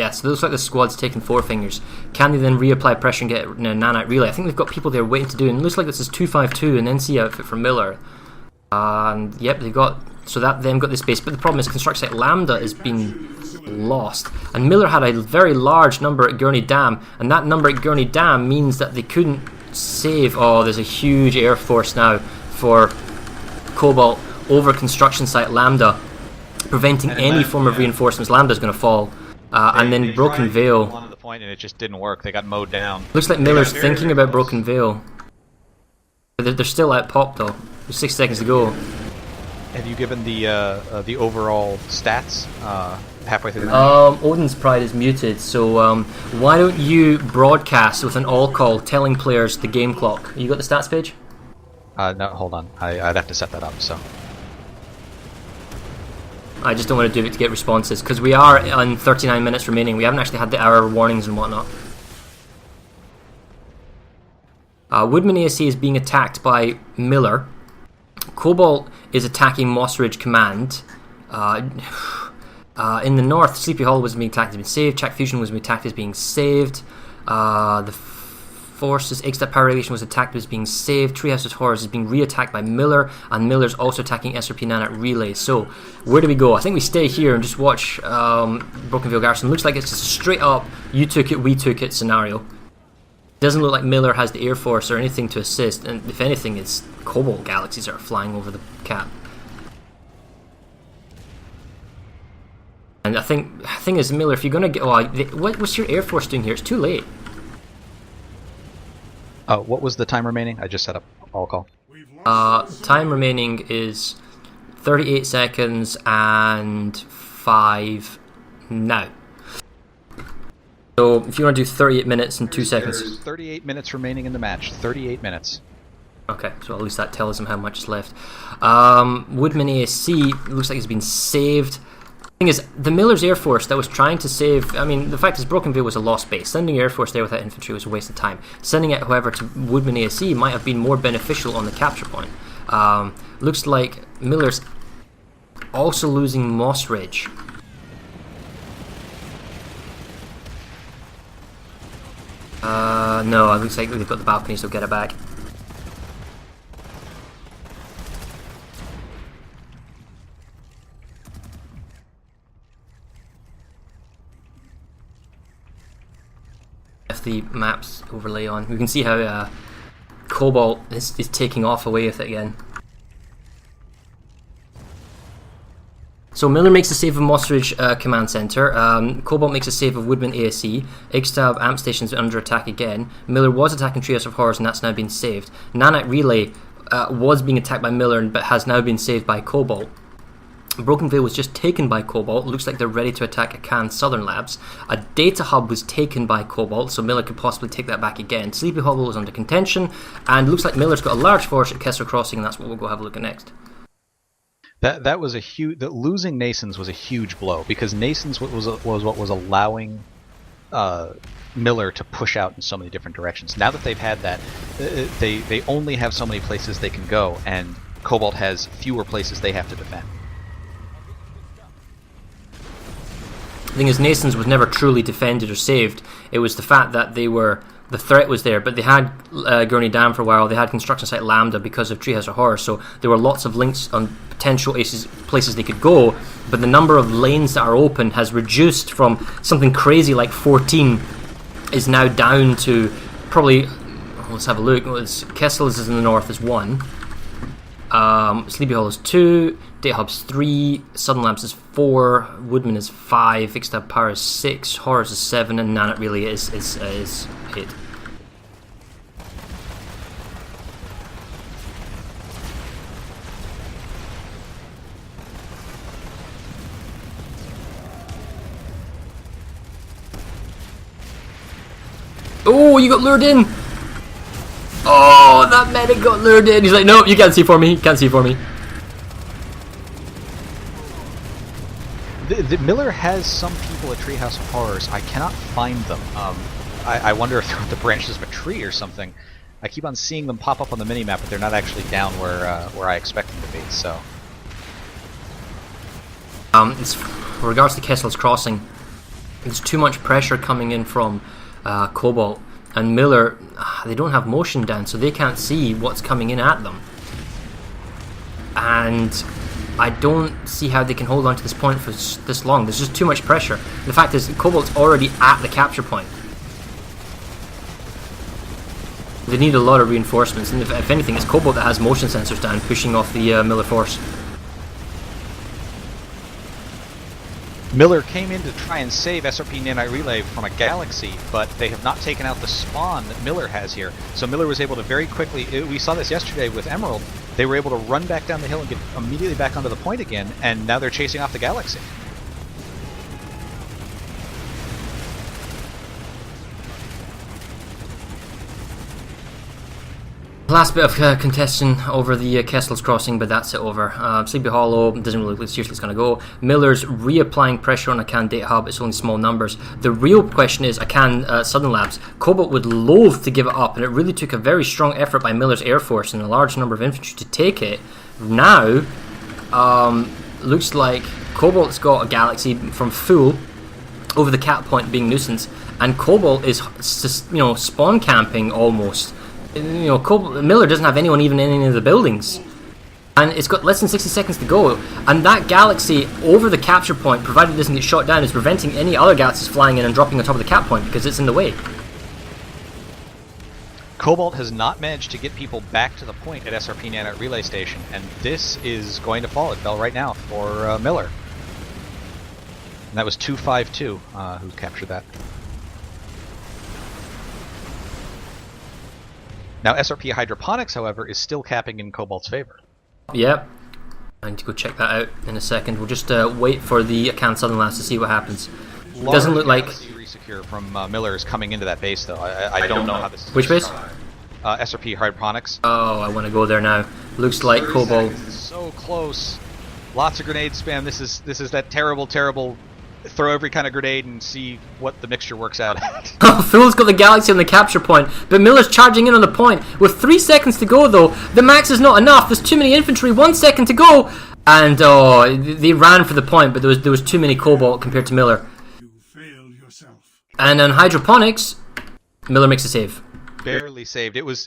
Yeah, so it looks like the squad's taking four fingers. Can they then reapply pressure and get nanite relay? I think they've got people there waiting to do it. And it looks like this is 252, an NC outfit for Miller. And yep, they've got, so that them got this base. But the problem is construction site Lambda is being lost. And Miller had a very large number at Gurney Dam. And that number at Gurney Dam means that they couldn't save. Oh, there's a huge air force now for Cobalt over construction site Lambda, preventing any form of reinforcements. Lambda's going to fall. And then Broken Veil. One at the point and it just didn't work. They got mowed down. Looks like Miller's thinking about Broken Veil. But they're still out popped though. There's 6 seconds to go. Have you given the overall stats halfway through the match? Odin's Pride is muted, so why don't you broadcast with an all call telling players the game clock? You got the stats page? No, hold on. I'd have to set that up. So. I just don't want to do it to get responses, because we are on 39 minutes remaining. We haven't actually had the hour warnings and whatnot. Woodman ASC is being attacked by Miller. Cobalt is attacking Moss Ridge Command. In the north, Sleepy Hollow was being attacked, has been saved. Czech Fusion was being attacked, is being saved. The Forces, Egstad Power Relation was attacked, was being saved. Treehouse of Horrors is being re-attacked by Miller, and Miller's also attacking SRP Nanite Relay. So, where do we go? I think we stay here and just watch Broken Veil Garrison. Looks like it's just a straight up, you took it, we took it scenario. Doesn't look like Miller has the Air Force or anything to assist, and if anything, it's Cobalt Galaxies that are flying over the cap. And I think the thing is, Miller, if you're going to get... what's your Air Force doing here? It's too late. What was the time remaining? I just set up all call. Time remaining is 38 seconds and 5 now. So if you want to do 38 minutes and 2 seconds. There's 38 minutes remaining in the match. 38 minutes. Okay, so at least that tells them how much is left. Woodman ASC looks like it's been saved. The thing is, the Miller's Air Force that was trying to save... I mean, the fact is Broken Veil was a lost base. Sending Air Force there without infantry was a waste of time. Sending it, however, to Woodman ASC might have been more beneficial on the capture point. Looks like Miller's also losing Moss Ridge. No, it looks like they've got the balcony, so get it back. If the maps overlay on, we can see how Cobalt is taking off away with it again. So Miller makes a save of Moss Ridge Command Center. Cobalt makes a save of Woodman ASE. Ixtab Amp Station's under attack again. Miller was attacking Treehouse of Horrors, and that's now been saved. Nanite Relay was being attacked by Miller, but has now been saved by Cobalt. Broken Veil was just taken by Cobalt. Looks like they're ready to attack Akan Southern Labs. A data hub was taken by Cobalt, so Miller could possibly take that back again. Sleepy Hollow is under contention, and looks like Miller's got a large force at Kessler Crossing, and that's what we'll go have a look at next. That was a huge. Losing Nasons was a huge blow, because Nasons was what was allowing Miller to push out in so many different directions. Now that they've had that, they only have so many places they can go, and Cobalt has fewer places they have to defend. The thing is, Nasons was never truly defended or saved. It was the fact that they were... The threat was there, but they had Gurney Dam for a while. They had construction site Lambda because of Treehouse of Horror, so there were lots of links on potential places they could go, but the number of lanes that are open has reduced from something crazy like 14 is now down to probably... Let's have a look. Kessel is in the north is 1. Sleepy Hollow is 2. Data Hub's 3. Southern Labs is 4. Woodman is 5. Ixtab Power is 6. Horrors is 7. And Nanite Relay is 8. Oh, you got lured in! Oh, that medic got lured in. He's like, no, you can't see for me. You can't see for me. The Miller has some people at Treehouse of Horrors. I cannot find them. I wonder if they're at the branches of a tree or something. I keep on seeing them pop up on the minimap, but they're not actually down where I expect them to be. So, with regards to Kessel's Crossing, There's too much pressure coming in from Cobalt. And Miller, they don't have motion down, so they can't see what's coming in at them. And I don't see how they can hold on to this point for this long. There's just too much pressure. The fact is, Cobalt's already at the capture point. They need a lot of reinforcements, and if anything, it's Cobalt that has motion sensors down, pushing off the Miller force. Miller came in to try and save SRP Nanite Relay from a Galaxy, but they have not taken out the spawn that Miller has here. So Miller was able to very quickly, we saw this yesterday with Emerald, they were able to run back down the hill and get immediately back onto the point again, and now they're chasing off the Galaxy. Last bit of contention over the Kessel's crossing, but that's it over. Sleepy Hollow doesn't really look like seriously it's going to go. Miller's reapplying pressure on Akan Data Hub. It's only small numbers. The real question is Akan Southern Labs. Cobalt would loathe to give it up, and it really took a very strong effort by Miller's Air Force and a large number of infantry to take it. Now, looks like Cobalt's got a Galaxy from full over the cap point being nuisance, and Cobalt is spawn camping almost. Miller doesn't have anyone even in any of the buildings, and it's got less than 60 seconds to go, and that Galaxy over the capture point, provided it doesn't get shot down, is preventing any other Galaxies flying in and dropping on top of the cap point because it's in the way. Cobalt has not managed to get people back to the point at SRP Nanite Relay Station, and this is going to fall. It fell right now for Miller. And that was 252 who captured that. Now SRP Hydroponics, however, is still capping in Cobalt's favor. Yep. I need to go check that out in a second. We'll just wait for the Akan Southern Labs to see what happens. It doesn't look like... Resecure from Miller is coming into that base, though. I don't know how this is... Which base? SRP Hydroponics. Oh, I want to go there now. Looks like Cobalt... So close. Lots of grenade spam. This is that terrible, terrible... Throw every kind of grenade and see what the mixture works out at. Oh, Fool's got the Galaxy on the capture point, but Miller's charging in on the point. With 3 seconds to go, though, the max is not enough. There's too many infantry. 1 second to go, and they ran for the point, but there was too many Cobalt compared to Miller. You failed yourself. And on Hydroponics, Miller makes a save. Barely saved. It was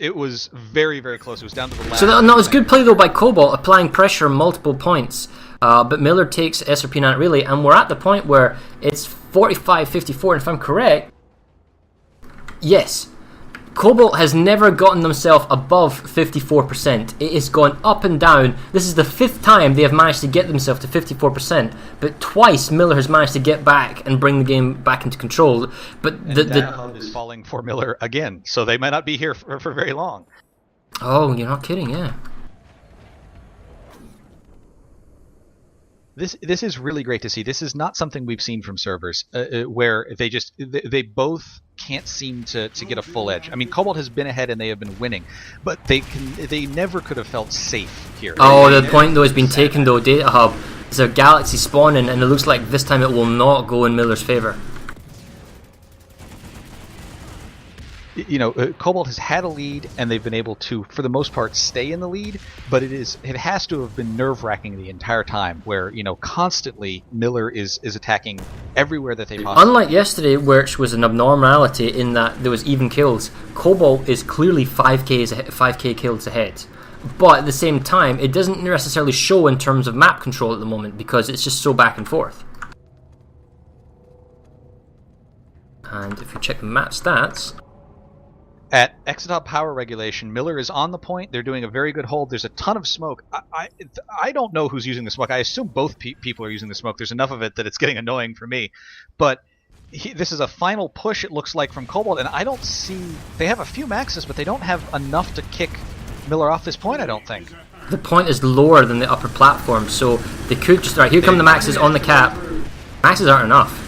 very, very close. It was down to the last. So that was good play though by Cobalt, applying pressure on multiple points. But Miller takes SRP Nanite Relay, and we're at the point where it's 45-54, and if I'm correct, yes, Cobalt has never gotten themselves above 54%. It has gone up and down. This is the 5th time they have managed to get themselves to 54%, but twice Miller has managed to get back and bring the game back into control. But the hub is falling for Miller again, so they might not be here for very long. Oh, you're not kidding, yeah. This is really great to see. This is not something we've seen from servers where they both can't seem to get a full edge. I mean, Cobalt has been ahead and they have been winning, but they never could have felt safe here. Oh, the point though has been taken though. Data Hub is a Galaxy spawning, and it looks like this time it will not go in Miller's favor. Cobalt has had a lead, and they've been able to, for the most part, stay in the lead. But it has to have been nerve-wracking the entire time, where constantly Miller is attacking everywhere that they possibly. Unlike yesterday, which was an abnormality in that there was even kills, Cobalt is clearly 5k kills ahead. But at the same time, it doesn't necessarily show in terms of map control at the moment because it's just so back and forth. And if you check the map stats. At exotop power regulation, Miller is on the point. They're doing a very good hold. There's a ton of smoke. I don't know who's using the smoke. I assume both people are using the smoke. There's enough of it that it's getting annoying for me. But this is a final push, it looks like, from Cobalt, and I don't see... They have a few maxes, but they don't have enough to kick Miller off this point, I don't think. The point is lower than the upper platform, so they could just... Right, here come the maxes on the cap. Maxes aren't enough.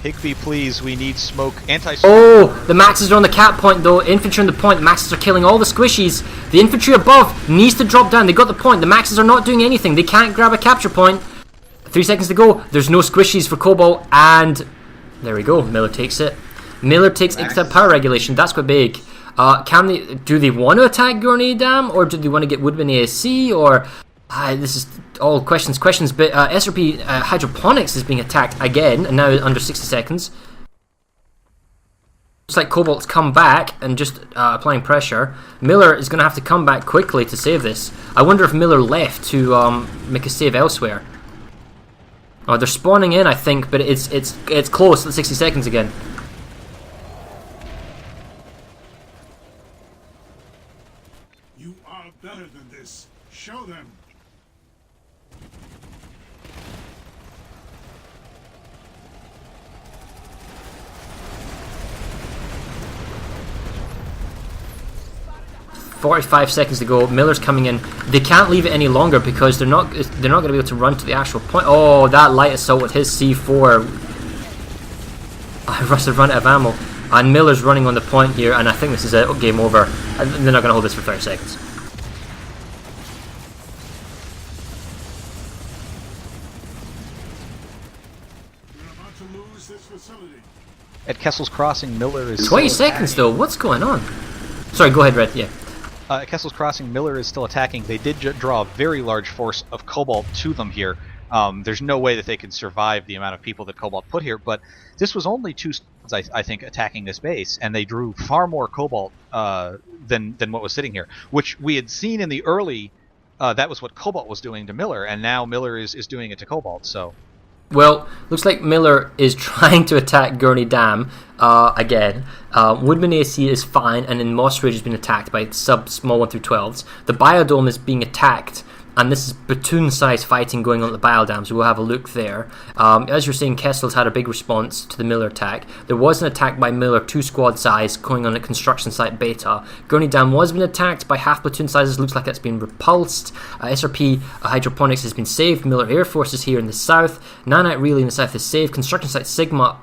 Higby, please, we need smoke. Oh, the maxes are on the cap point though. Infantry on the point. The maxes are killing all the squishies. The infantry above needs to drop down. They got the point. The maxes are not doing anything. They can't grab a capture point. 3 seconds to go. There's no squishies for Cobalt, and there we go. Miller takes it. Miller takes extra power regulation. That's quite big. Do they want to attack Gurney Dam, or do they want to get Woodman ASC, or This is all questions, but SRP Hydroponics is being attacked again, and now under 60 seconds. Looks like Cobalt's come back and just applying pressure. Miller is going to have to come back quickly to save this. I wonder if Miller left to make a save elsewhere. Oh, they're spawning in, I think, but it's close. 60 seconds again. You are better than this. Show them. .45 seconds to go. Miller's coming in. They can't leave it any longer because they're not going to be able to run to the actual point. Oh, that light assault with his C4. I must have run out of ammo. And Miller's running on the point here, and I think this is it. Game over. And they're not going to hold this for 30 seconds. You're about to lose this facility. At Kessel's Crossing, Miller is 20 seconds though. What's going on? Sorry, go ahead, Red. Yeah. At Kessel's Crossing, Miller is still attacking. They did draw a very large force of Cobalt to them here. There's no way that they could survive the amount of people that Cobalt put here, but this was only 2 squads, I think, attacking this base, and they drew far more Cobalt than what was sitting here, which we had seen in the early. That was what Cobalt was doing to Miller, and now Miller is doing it to Cobalt. So, well, looks like Miller is trying to attack Gurney Dam again. Woodman AC is fine, and then Moss Ridge has been attacked by small 1 through 12s. The Biodome is being attacked, and this is platoon-sized fighting going on at the Biodam, so we'll have a look there. As you're saying, Kessel's had a big response to the Miller attack. There was an attack by Miller, 2 squad size, going on at construction site Beta. Gurney Dam was being attacked by half platoon sizes, looks like it's been repulsed. SRP Hydroponics has been saved. Miller Air Force is here in the south. Nanite Relay in the south is saved. Construction site Sigma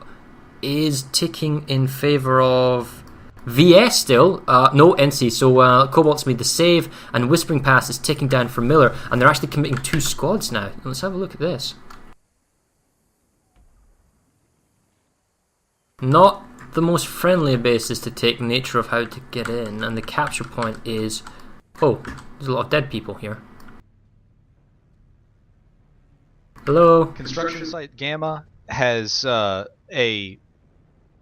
is ticking in favour of VS still, no NC, so Cobalt's made the save, and Whispering Pass is ticking down for Miller, and they're actually committing 2 squads now. Let's have a look at this. Not the most friendly basis to take, nature of how to get in, and the capture point is... Oh, there's a lot of dead people here. Hello? construction site Gamma has a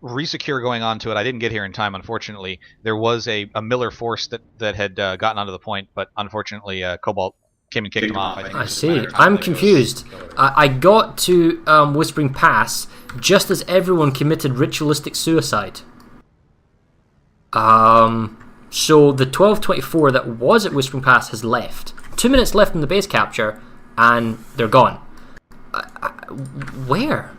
resecure going on to it. I didn't get here in time, unfortunately. There was a Miller force that had gotten onto the point, but unfortunately Cobalt came and kicked them off. I see. I'm confused. I got to Whispering Pass just as everyone committed ritualistic suicide. So the 1224 that was at Whispering Pass has left. 2 minutes left in the base capture, and they're gone. Where?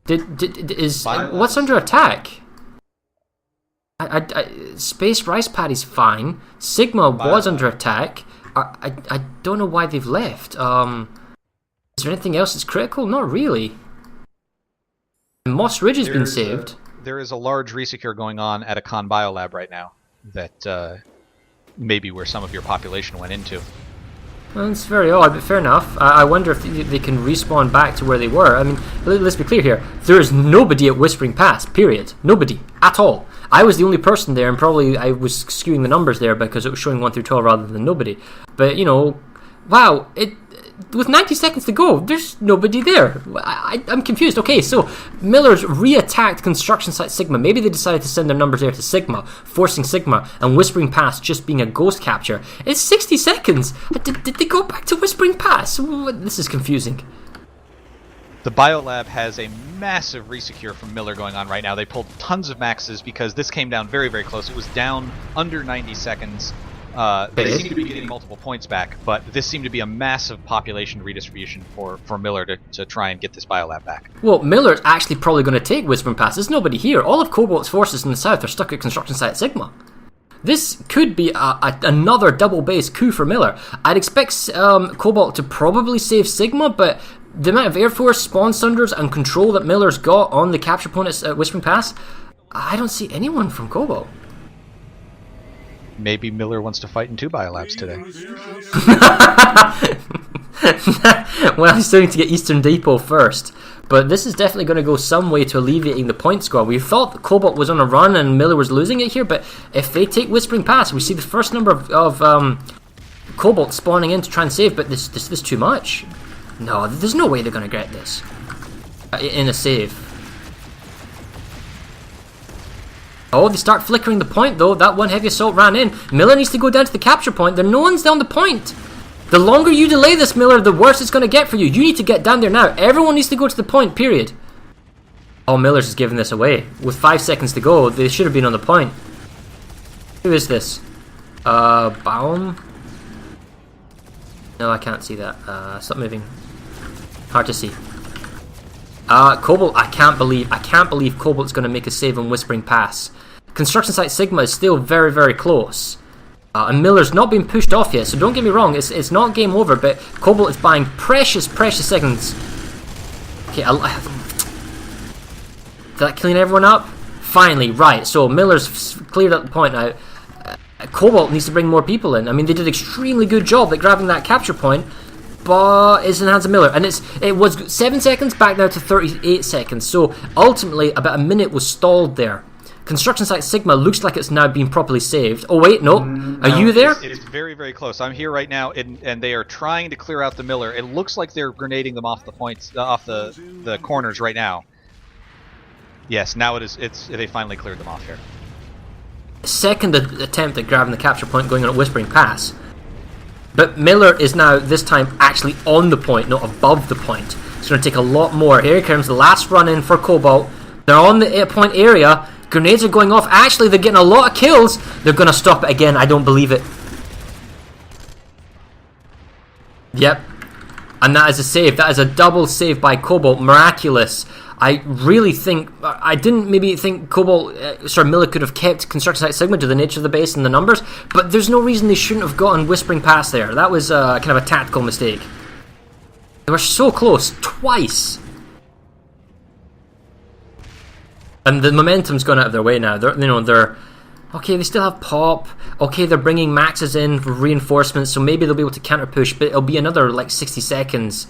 What's under attack? Space Rice Paddy's fine. Sigma was under attack. I don't know why they've left. Is there anything else that's critical? Not really. Moss Ridge has been saved. There is a large resecure going on at a Con Biolab right now that may be where some of your population went into. Well, it's very odd, but fair enough. I wonder if they can respawn back to where they were. I mean, let's be clear here. There is nobody at Whispering Pass, period. Nobody. At all. I was the only person there, and probably I was skewing the numbers there because it was showing 1 through 12 rather than nobody. But, you know, wow, with 90 seconds to go, there's nobody there. I'm confused. Okay, so Miller's re-attacked construction site Sigma. Maybe they decided to send their numbers there to Sigma, forcing Sigma, and Whispering Pass just being a ghost capture. It's 60 seconds. Did they go back to Whispering Pass? This is confusing. The Biolab has a massive resecure from Miller going on right now. They pulled tons of maxes because this came down very, very close. It was down under 90 seconds. They seem to be getting multiple points back, but this seemed to be a massive population redistribution for Miller to try and get this Biolab back. Well, Miller's actually probably going to take Whispering Pass. There's nobody here. All of Cobalt's forces in the south are stuck at construction site Sigma. This could be another double base coup for Miller. I'd expect Cobalt to probably save Sigma, but the amount of Air Force, spawn sunders, and control that Miller's got on the capture point at Whispering Pass, I don't see anyone from Cobalt. Maybe Miller wants to fight in 2 biolabs today. Well, he's starting to get Eastern Depot first. But this is definitely going to go some way to alleviating the point score. We thought that Cobalt was on a run and Miller was losing it here, but if they take Whispering Pass, we see the first number of Cobalt spawning in to try and save, but this is too much. No, there's no way they're going to get this in a save. Oh, they start flickering the point though. That one heavy assault ran in. Miller needs to go down to the capture point. No one's down the point. The longer you delay this, Miller, the worse it's going to get for you. You need to get down there now. Everyone needs to go to the point, period. Oh, Miller's just giving this away. With 5 seconds to go, they should have been on the point. Who is this? Baum? No, I can't see that. Stop moving. Hard to see. Cobalt, I can't believe Cobalt's going to make a save on Whispering Pass. Construction Site Sigma is still very, very close. And Miller's not been pushed off yet, so don't get me wrong, it's not game over, but Cobalt is buying precious seconds. Okay, did that clean everyone up? Finally, right, so Miller's cleared up the point now. Cobalt needs to bring more people in. I mean, they did an extremely good job at grabbing that capture point, but it's in the hands of Miller. And it was 7 seconds, back now to 38 seconds, so ultimately about a minute was stalled there. Construction Site Sigma looks like it's now being properly saved. Oh wait, no. Are you there? It's very, very close. I'm here right now, and they are trying to clear out the Miller. It looks like they're grenading them off the points, off the corners right now. Yes, now it is. They finally cleared them off here. Second attempt at grabbing the capture point going on at Whispering Pass. But Miller is now, this time, actually on the point, not above the point. It's going to take a lot more. Here comes the last run in for Cobalt. They're on the point area. Grenades are going off. Actually, they're getting a lot of kills. They're going to stop it again. I don't believe it. Yep. And that is a save. That is a double save by Cobalt. Miraculous. I really think... I didn't maybe think Miller could have kept Construction Site Sigma to the nature of the base and the numbers, but there's no reason they shouldn't have gotten Whispering Pass there. That was kind of a tactical mistake. They were so close. Twice. And the momentum's gone out of their way now. They're okay. They still have pop. Okay, they're bringing maxes in for reinforcements, so maybe they'll be able to counter push. But it'll be another like 60 seconds.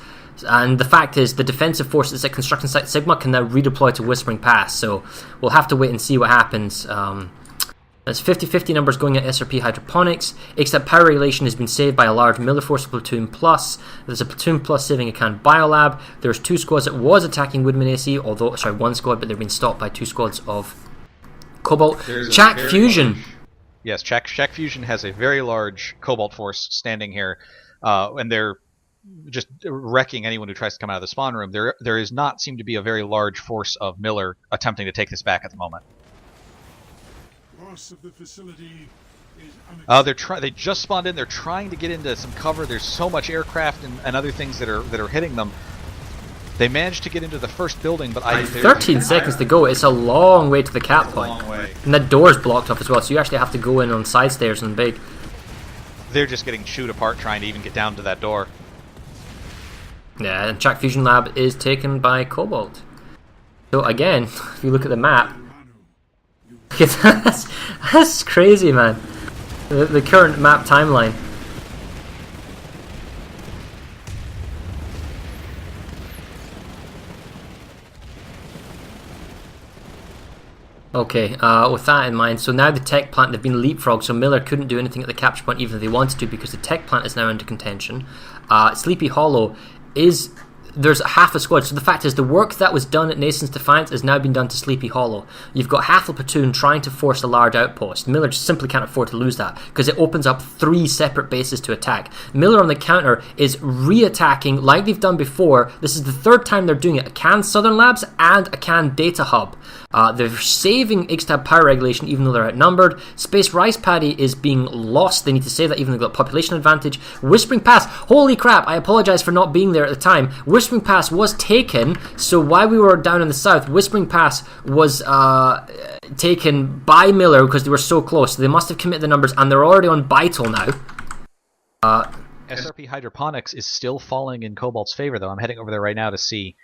And the fact is, the defensive forces at Construction Site Sigma can now redeploy to Whispering Pass. So we'll have to wait and see what happens. There's 50-50 numbers going at SRP Hydroponics. Except power regulation has been saved by a large Miller Force Platoon Plus. There's a Platoon Plus saving a Can Biolab. There's 2 squads that was attacking Woodman AC, although, sorry, 1 squad, but they've been stopped by 2 squads of Cobalt. Chak Fusion. Yes, Chak Fusion has a very large Cobalt force standing here, and they're just wrecking anyone who tries to come out of the spawn room. There does not seem to be a very large force of Miller attempting to take this back at the moment. Of the facility is they just spawned in. They're trying to get into some cover. There's so much aircraft and other things that are hitting them. They managed to get into the first building, but 13 seconds to go. It's a long way to the cap point. And that door's blocked off as well, so you actually have to go in on side stairs and big. They're just getting chewed apart trying to even get down to that door. Yeah, and Chak Fusion Lab is taken by Cobalt. So again, if you look at the map, that's crazy, man. The current map timeline. Okay, with that in mind, so now the tech plant, they've been leapfrogged, so Miller couldn't do anything at the capture point even if they wanted to because the tech plant is now under contention. Sleepy Hollow there's half a squad, so the fact is the work that was done at Nason's Defiance has now been done to Sleepy Hollow. You've got half a platoon trying to force a large outpost. Miller just simply can't afford to lose that because it opens up 3 separate bases to attack. Miller on the counter is re-attacking like they've done before. This is the 3rd time they're doing it. A Can Southern Labs and a Can Data Hub. They're saving Ixtab power regulation even though they're outnumbered. Space Rice Paddy is being lost. They need to save that even though they've got population advantage. Whispering Pass, holy crap, I apologize for not being there at the time. Whispering Pass was taken, so while we were down in the south, Whispering Pass was taken by Miller because they were so close. So they must have committed the numbers and they're already on Vital now. SRP Hydroponics is still falling in Cobalt's favor though. I'm heading over there right now to see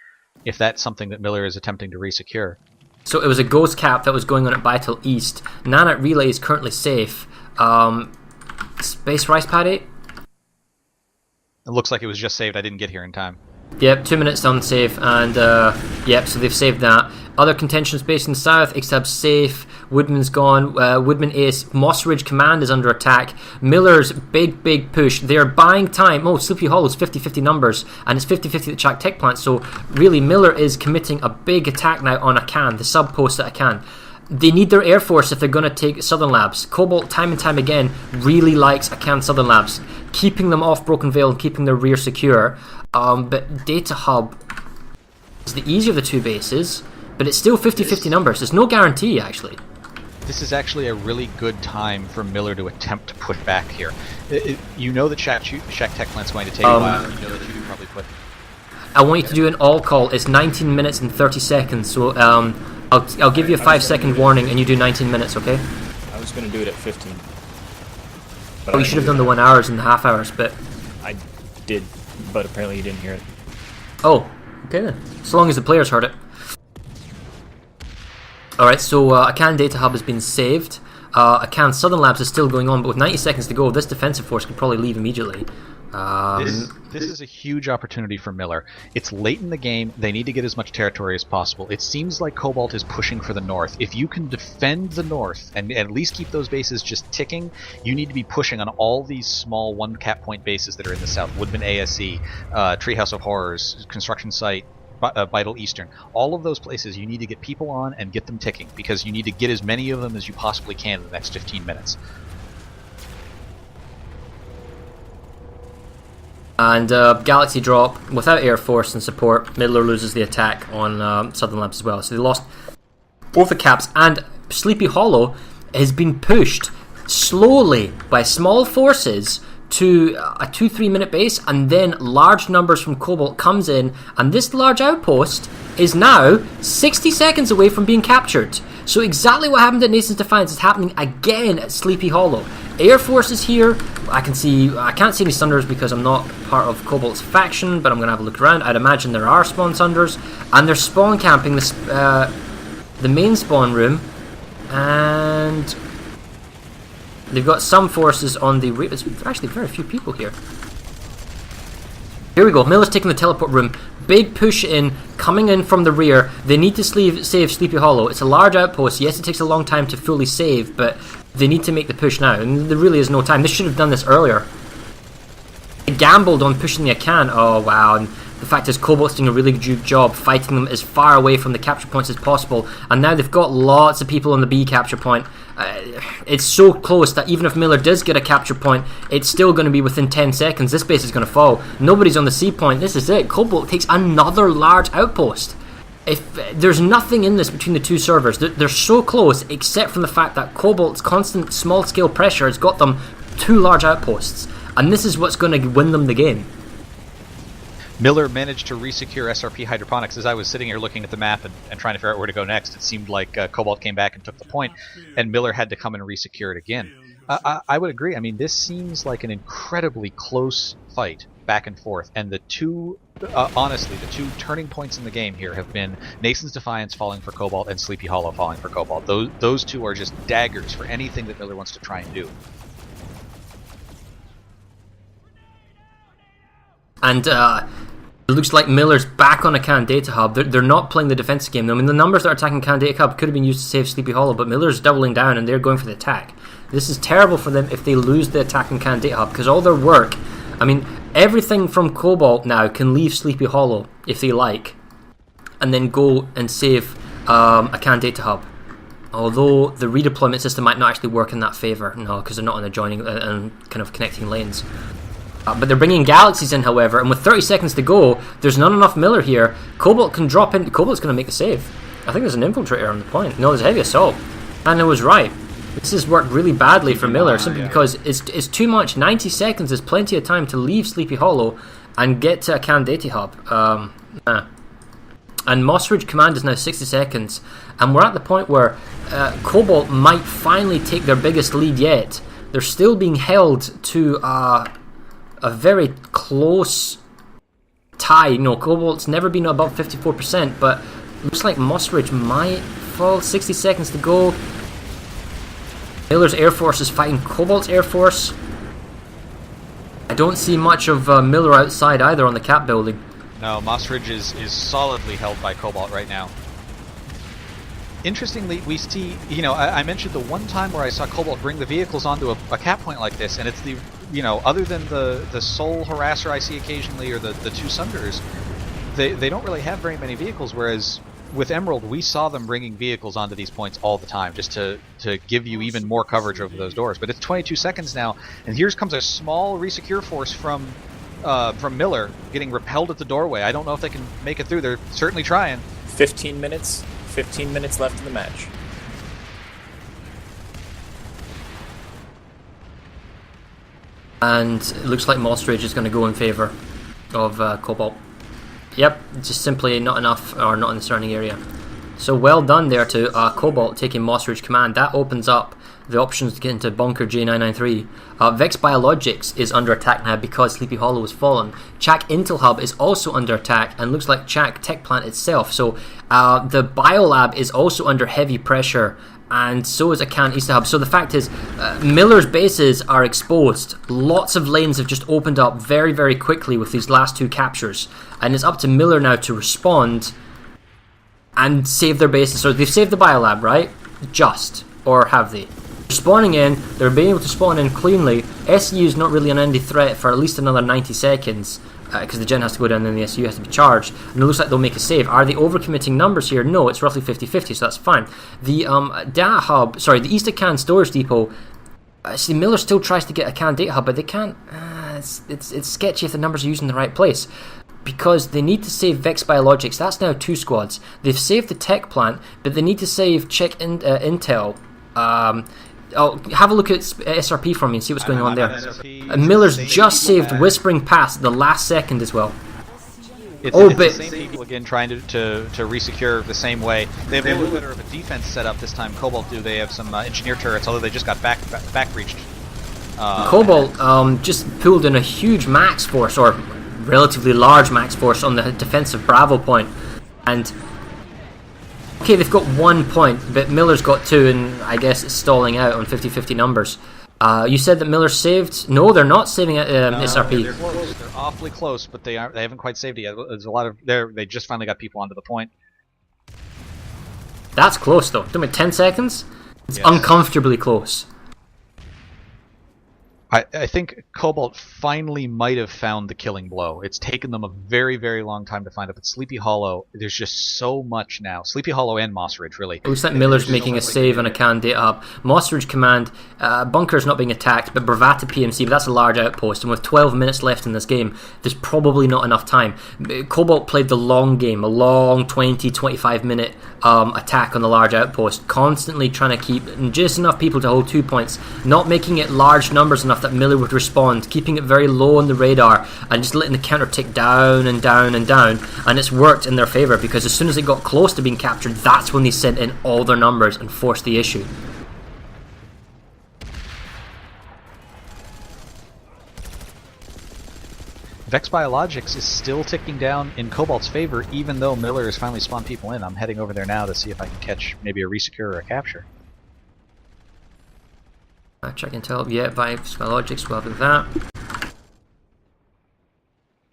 if that's something that Miller is attempting to resecure. So it was a ghost cap that was going on at Vital East. Nanite Relay is currently safe. Space Rice Paddy? It looks like it was just saved. I didn't get here in time. Yep, 2 minutes on save, and yep, so they've saved that. Other contentions based in the south, Ixtab's safe, Woodman's gone, Woodman ace, Moss Ridge Command is under attack. Miller's big push. They're buying time. Oh, Sleepy Hollow's 50-50 numbers, and it's 50-50 at Chak Tech Plant, so really Miller is committing a big attack now on Akan, the sub post at Akan. They need their Air Force if they're going to take Southern Labs. Cobalt, time and time again, really likes Akan Southern Labs, keeping them off Broken Vale and keeping their rear secure. But Data Hub is the easier of the two bases, but it's still 50-50 numbers. There's no guarantee, actually. This is actually a really good time for Miller to attempt to push back here. You know that Shack Tech Plant's going to take a while, and you know that you can probably put... I want you to do an all call. It's 19 minutes and 30 seconds, so I'll give you a 5-second warning, and you do 19 minutes, okay? I was going to do it at 15. But Oh, you should have done the 1 hours and the half hours, but... I did, but apparently you didn't hear it. Oh, okay then. As long as the players heard it. Alright, so Akan Data Hub has been saved. Akan Southern Labs is still going on, but with 90 seconds to go, this defensive force could probably leave immediately. This is a huge opportunity for Miller. It's late in the game. They need to get as much territory as possible. It seems like Cobalt is pushing for the north. If you can defend the north and at least keep those bases just ticking, you need to be pushing on all these small one-cap point bases that are in the south. Woodman ASE, Treehouse of Horrors, Construction Site, Vital Eastern. All of those places you need to get people on and get them ticking, because you need to get as many of them as you possibly can in the next 15 minutes. And Galaxy drop without Air Force and support. Miller loses the attack on Southern Labs as well. So they lost both the caps, and Sleepy Hollow has been pushed slowly by small forces to a 2-3 minute base, and then large numbers from Cobalt comes in, and this large outpost is now 60 seconds away from being captured. So exactly what happened at Nason's Defiance is happening again at Sleepy Hollow. Air Force is here. I can't see any Sunders because I'm not part of Cobalt's faction, but I'm going to have a look around. I'd imagine there are spawn Sunders, and they're spawn camping the main spawn room, and they've got some forces on the... There's actually very few people here. Here we go. Miller's taking the teleport room. Big push in, coming in from the rear. They need to save Sleepy Hollow. It's a large outpost. Yes, it takes a long time to fully save, but they need to make the push now. And there really is no time. They should have done this earlier. They gambled on pushing the Akan. Oh, wow. And the fact is, Cobalt's doing a really good job fighting them as far away from the capture points as possible. And now they've got lots of people on the B capture point. It's so close that even if Miller does get a capture point, it's still going to be within 10 seconds. This base is going to fall. Nobody's on the C point. This is it. Cobalt takes another large outpost. If there's nothing in this between the two servers, they're so close, except from the fact that Cobalt's constant small-scale pressure has got them 2 large outposts. And this is what's going to win them the game. Miller managed to resecure SRP Hydroponics. As I was sitting here looking at the map and trying to figure out where to go next, it seemed like Cobalt came back and took the point, and Miller had to come and resecure it again. I would agree. I mean, this seems like an incredibly close fight back and forth, and the two, honestly, the two turning points in the game here have been Nason's Defiance falling for Cobalt and Sleepy Hollow falling for Cobalt. Those two are just daggers for anything that Miller wants to try and do. And it looks like Miller's back on Akan Data Hub. They're not playing the defensive game. I mean, the numbers that are attacking Akan Data Hub could have been used to save Sleepy Hollow, but Miller's doubling down and they're going for the attack. This is terrible for them if they lose the attack on Akan Data Hub, because all their work, I mean, everything from Cobalt now can leave Sleepy Hollow if they like, and then go and save Akan Data Hub. Although the redeployment system might not actually work in that favour, no, because they're not on the joining and kind of connecting lanes. But they're bringing Galaxies in, however, and with 30 seconds to go, there's not enough Miller here. Cobalt can drop in. Cobalt's going to make the save. I think there's an infiltrator on the point. No, there's heavy assault. And it was right. This has worked really badly for Miller, simply because it's too much. 90 seconds is plenty of time to leave Sleepy Hollow and get to Akan Data Hub. And Moss Ridge Command is now 60 seconds, and we're at the point where Cobalt might finally take their biggest lead yet. They're still being held to a very close tie. You know, Cobalt's never been above 54%, but looks like Moss Ridge might fall. 60 seconds to go. Miller's Air Force is fighting Cobalt's Air Force. I don't see much of Miller outside either on the cap building. No, Moss Ridge is solidly held by Cobalt right now. Interestingly, we see, you know, I mentioned the one time where I saw Cobalt bring the vehicles onto a cap point like this, and it's the, you know, other than the Soul Harasser I see occasionally, or the two Sunders, they don't really have very many vehicles, whereas with Emerald, we saw them bringing vehicles onto these points all the time, just to give you even more coverage over those doors. But it's 22 seconds now, and here comes a small resecure force from Miller getting repelled at the doorway. I don't know if they can make it through. They're certainly trying. 15 minutes. 15 minutes left in the match. And it looks like Moss Rage is going to go in favour of Cobalt. Yep, just simply not enough, or not in the surrounding area. So well done there to Cobalt taking Moss Ridge command. That opens up the options to get into Bunker J993. Vex Biologics is under attack now because Sleepy Hollow has fallen. Chak Intel Hub is also under attack, and looks like Chak Tech Plant itself. So the Biolab is also under heavy pressure, and so is Akan Easter Hub. So the fact is, Miller's bases are exposed. Lots of lanes have just opened up very, very quickly with these last two captures, and it's up to Miller now to respond and save their bases. So they've saved the Biolab, right? Just. Or have they? They're spawning in, they're being able to spawn in cleanly. SU is not really an any threat for at least another 90 seconds, because the gen has to go down and the SU has to be charged. And it looks like they'll make a save. Are they overcommitting numbers here? No, it's roughly 50-50, so that's fine. The data hub, sorry, the East Akan storage depot, see, Miller still tries to get a Akan data hub, but they can't. It's sketchy if the numbers are used in the right place, because they need to save Vex Biologics. That's now 2 squads. They've saved the tech plant, but they need to save Intel. Have a look at SRP for me and see what's going on there. Miller's just saved Whispering Pass at the last second as well. It's the same people again trying to resecure the same way. They have a little better of a defense set up this time. Cobalt do. They have some engineer turrets, although they just got back breached. Cobalt just pulled in a huge max force, or relatively large max force, on the defensive Bravo point, and okay, they've got 1 point, but Miller's got 2, and I guess it's stalling out on 50-50 numbers. You said that Miller saved? No, they're not saving it. SRP. They're close. They're awfully close, but they haven't quite saved it yet. There's a lot of they just finally got people onto the point. That's close though. Don't 10 seconds. It's uncomfortably close. I think Cobalt finally might have found the killing blow. It's taken them a very, very long time to find it, but Sleepy Hollow, there's just so much now. Sleepy Hollow and Moss Ridge, really. It looks like Miller's making a save on a Akan data hub. Moss Ridge command, Bunker's not being attacked, but Bravata PMC, but that's a large outpost, and with 12 minutes left in this game, there's probably not enough time. Cobalt played the long game, a long 20-25 minute attack on the large outpost, constantly trying to keep just enough people to hold 2 points, not making it large numbers enough that Miller would respond, keeping it very low on the radar, and just letting the counter tick down and down and down, and it's worked in their favour, because as soon as it got close to being captured, that's when they sent in all their numbers and forced the issue. Vex Biologics is still ticking down in Cobalt's favor, even though Miller has finally spawned people in. I'm heading over there now to see if I can catch maybe a resecure or a capture. Check Intel, yeah, Vex Biologics, we'll have that.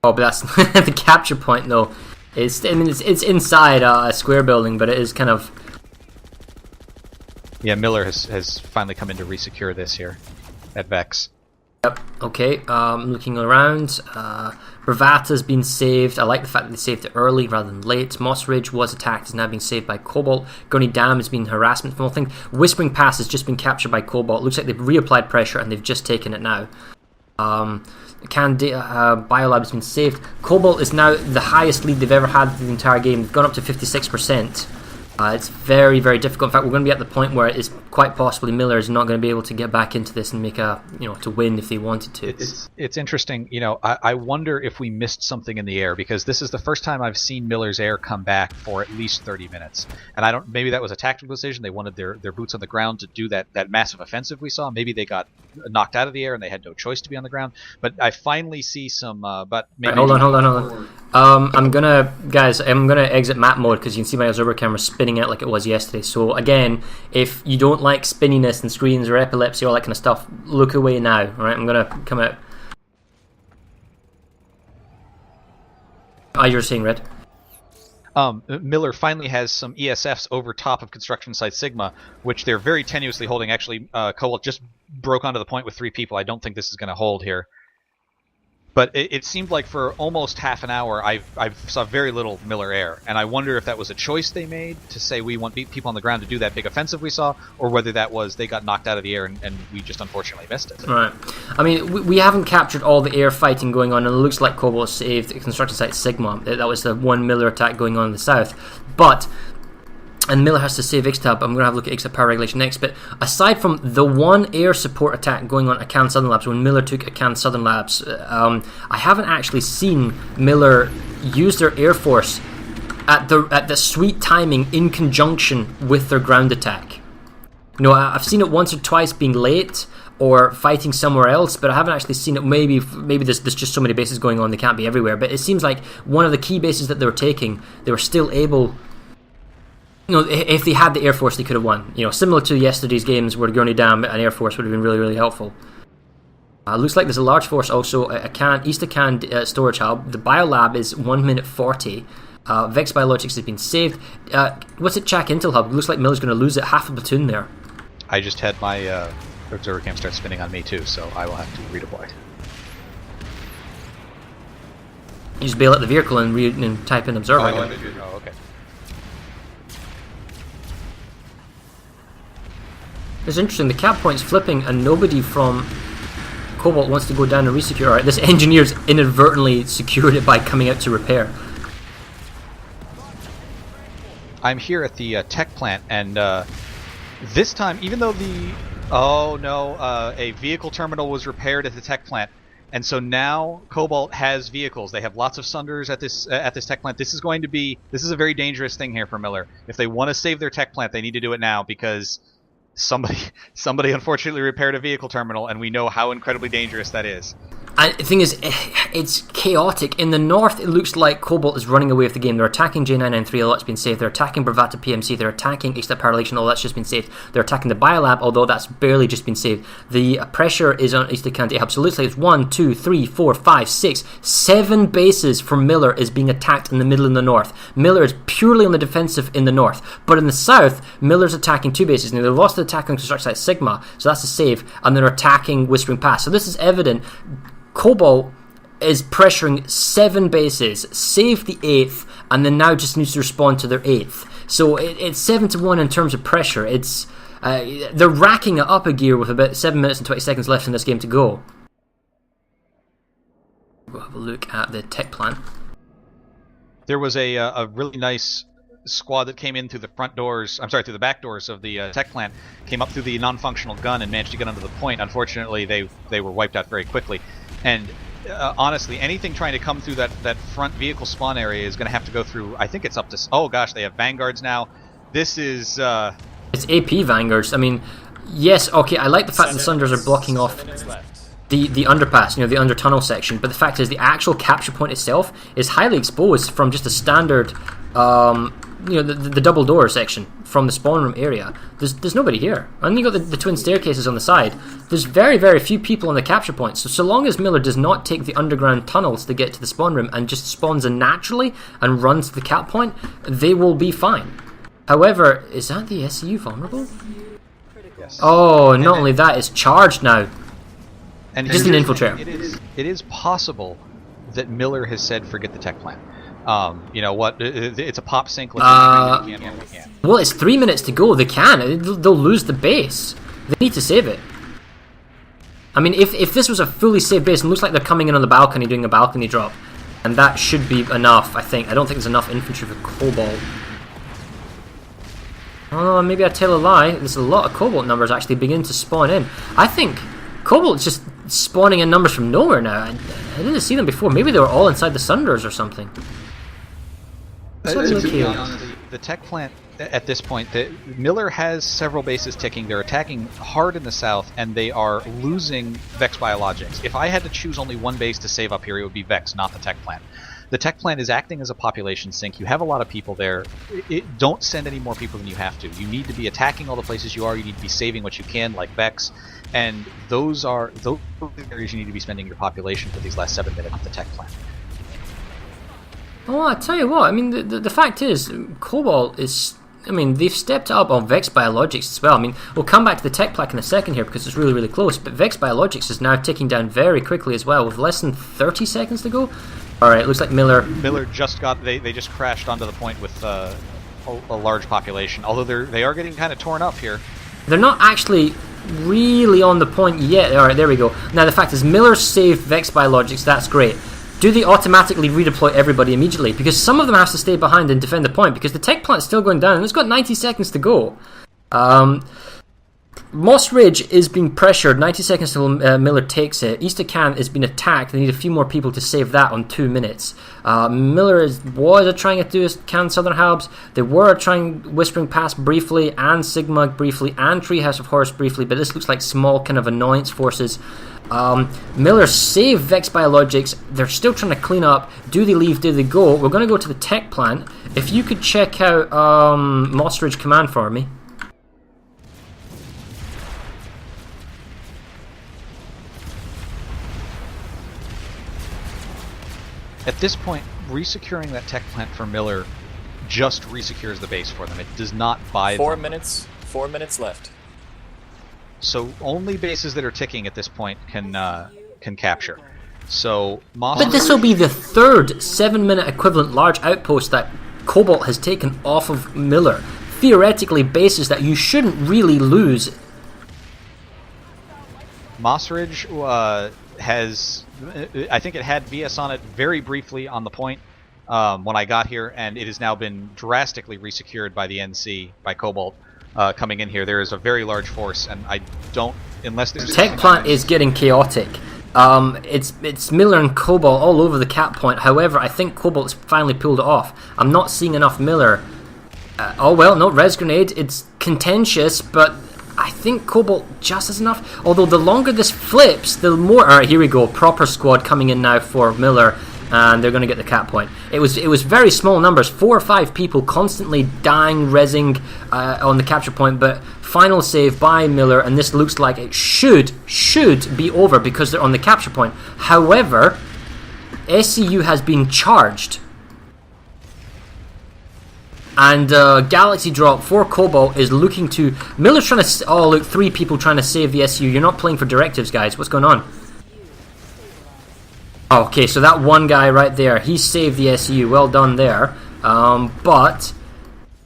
Oh, but that's the capture point though. It's inside a square building, but it is kind of... Yeah, Miller has finally come in to resecure this here at Vex. Yep, okay, looking around, Bravata's been saved. I like the fact that they saved it early rather than late. Moss Ridge was attacked, is now being saved by Cobalt. Gurney Dam has been harassment from all things. Whispering Pass has just been captured by Cobalt. Looks like they've reapplied pressure and they've just taken it now. Biolab has been saved. Cobalt is now the highest lead they've ever had through the entire game. They've gone up to 56%. It's very, very difficult. In fact, we're going to be at the point where it's quite possibly Miller is not going to be able to get back into this and make to win if they wanted to. It's interesting. I wonder if we missed something in the air, because this is the first time I've seen Miller's air come back for at least 30 minutes. And maybe that was a tactical decision. They wanted their boots on the ground to do that massive offensive we saw. Maybe they got knocked out of the air and they had no choice to be on the ground. But I finally see some. But maybe right, hold on. I'm gonna exit map mode, because you can see my observer camera spinning out like it was yesterday. So again, if you don't like spinniness and screens or epilepsy, all that kind of stuff, look away now. Alright, I'm gonna come out. You're saying Red? Miller finally has some ESFs over top of construction site Sigma, which they're very tenuously holding. Actually, Cobalt just broke onto the point with 3 people. I don't think this is going to hold here. But it seemed like for almost half an hour, I saw very little Miller air, and I wonder if that was a choice they made to say we want people on the ground to do that big offensive we saw, or whether that was they got knocked out of the air and we just unfortunately missed it. Right. I mean, we haven't captured all the air fighting going on, and it looks like Cobalt saved construction site Sigma. That was the one Miller attack going on in the south. But... and Miller has to save Ixtab. I'm going to have a look at Ixtab power regulation next. But aside from the one air support attack going on at Acan Southern Labs, when Miller took Acan Southern Labs, I haven't actually seen Miller use their air force at the sweet timing in conjunction with their ground attack. You know, I've seen it once or twice being late or fighting somewhere else, but I haven't actually seen it. Maybe there's just so many bases going on, they can't be everywhere. But it seems like one of the key bases that they were taking, they were still able... you know, if they had the Air Force, they could have won. You know, similar to yesterday's games where Gurney Dam and Air Force would have been really, really helpful. Looks like there's a large force also at East Acan storage hub. The Biolab is 1 minute 40. Vex Biologics has been saved. What's it, Chak Intel Hub? Looks like Miller's going to lose it. Half a platoon there. I just had my observer cam start spinning on me too, so I will have to redeploy. You just bail out the vehicle and type in observer. Oh, okay. It's interesting, the cap point's flipping and nobody from Cobalt wants to go down and resecure. Alright, this engineer's inadvertently secured it by coming out to repair. I'm here at the tech plant, and this time, even though a vehicle terminal was repaired at the tech plant, and so now Cobalt has vehicles. They have lots of Sunders at this tech plant. This is a very dangerous thing here for Miller. If they want to save their tech plant, they need to do it now, because somebody unfortunately repaired a vehicle terminal, and we know how incredibly dangerous that is. And the thing is, it's chaotic. In the north, it looks like Cobalt is running away with the game. They're attacking J993, all that's been saved. They're attacking Bravata PMC. They're attacking Ixtab Power Relation, all that's just been saved. They're attacking the Biolab, although that's barely just been saved. The pressure is on East Acan Hub. So it looks like it's 1, 2, 3, 4, 5, 6, 7 bases for Miller is being attacked in the middle and the north. Miller is purely on the defensive in the north. But in the south, Miller's attacking 2 bases. Now, they lost the attack on construction site Sigma, so that's a save. And they're attacking Whispering Pass. So this is evident. Cobalt is pressuring 7 bases, saved the 8th, and then now just needs to respond to their 8th. So it's 7-1 in terms of pressure. It's they're racking it up a gear with about 7 minutes and 20 seconds left in this game to go. We'll have a look at the tech plant. There was a really nice squad that came in through the through the back doors of the tech plant, came up through the non-functional gun and managed to get onto the point. Unfortunately, they were wiped out very quickly. And honestly, anything trying to come through that front vehicle spawn area is going to have to go through, I think it's up to... oh gosh, they have Vanguards now. This is... It's AP Vanguards. I mean, yes, okay, I like the fact that the Sunders are blocking off the underpass, you know, the under tunnel section, but the fact is the actual capture point itself is highly exposed from just a standard... you know, the double door section from the spawn room area. There's nobody here. And you got the twin staircases on the side. There's very, very few people on the capture point. So long as Miller does not take the underground tunnels to get to the spawn room and just spawns in naturally and runs to the cap point, they will be fine. However, is that the SCU vulnerable? Yes. Oh, not only that, it's charged now. And just an infiltrator. It is possible that Miller has said forget the tech plant. You know what? It's a pop sync. Well, it's 3 minutes to go. They can. They'll lose the base. They need to save it. I mean, if this was a fully saved base, it looks like they're coming in on the balcony doing a balcony drop, and that should be enough. I think. I don't think there's enough infantry for Cobalt. Oh, maybe I tell a lie. There's a lot of Cobalt numbers actually begin to spawn in. I think Cobalt's just spawning in numbers from nowhere now. I didn't see them before. Maybe they were all inside the Sunders or something. The tech plant at this point, Miller has several bases ticking. They're attacking hard in the south, and they are losing Vex Biologics. If I had to choose only one base to save up here, it would be Vex, not the tech plant. The tech plant is acting as a population sink. You have a lot of people there. Don't send any more people than you have to. You need to be attacking all the places you are. You need to be saving what you can, like Vex. And those are areas you need to be spending your population for these last 7 minutes at the tech plant. Oh, I tell you what. I mean, the fact is, Cobalt is. I mean, they've stepped up on Vex Biologics as well. I mean, we'll come back to the tech plaque in a second here because it's really, really close. But Vex Biologics is now ticking down very quickly as well with less than 30 seconds to go. All right, looks like Miller just got. They just crashed onto the point with a large population. Although they are getting kind of torn up here. They're not actually really on the point yet. All right, there we go. Now the fact is, Miller saved Vex Biologics. That's great. Do they automatically redeploy everybody immediately? Because some of them have to stay behind and defend the point because the tech plant's still going down and it's got 90 seconds to go. Moss Ridge is being pressured, 90 seconds till Miller takes it. Easter Can is being attacked. They need a few more people to save that on 2 minutes. Miller was trying to do Can Southern Halbs. They were trying Whispering Pass briefly, and Sigma briefly, and Treehouse of Horrors briefly, but this looks like small kind of annoyance forces. Miller saved Vex Biologics. They're still trying to clean up. Do they leave? Do they go? We're going to go to the tech plant. If you could check out Moss Ridge Command for me. At this point, resecuring that tech plant for Miller just resecures the base for them. It does not buy 4 them. minutes. 4 minutes left. So only bases that are ticking at this point can capture. So But this will be the third 7-minute equivalent large outpost that Cobalt has taken off of Miller. Theoretically, bases that you shouldn't really lose. Moss Ridge has, I think it had VS on it very briefly on the point when I got here, and it has now been drastically resecured by the NC, by Cobalt. Coming in here, there is a very large force, and I don't, unless there's tech plant is getting chaotic. It's Miller and Cobalt all over the cap point. However, I think Cobalt's finally pulled it off. I'm not seeing enough Miller. Oh well, no res grenade. It's contentious, but I think Cobalt just has enough. Although the longer this flips, the more. All right, here we go. Proper squad coming in now for Miller. And they're going to get the cap point. It was very small numbers, 4 or 5 people constantly dying, rezzing on the capture point, but final save by Miller, and this looks like it should be over because they're on the capture point. However, SCU has been charged. And Galaxy Drop for Cobalt is looking to... Miller's trying to... Oh, look, 3 people trying to save the SCU. You're not playing for directives, guys. What's going on? Okay, so that one guy right there, he saved the SCU. Well done there. But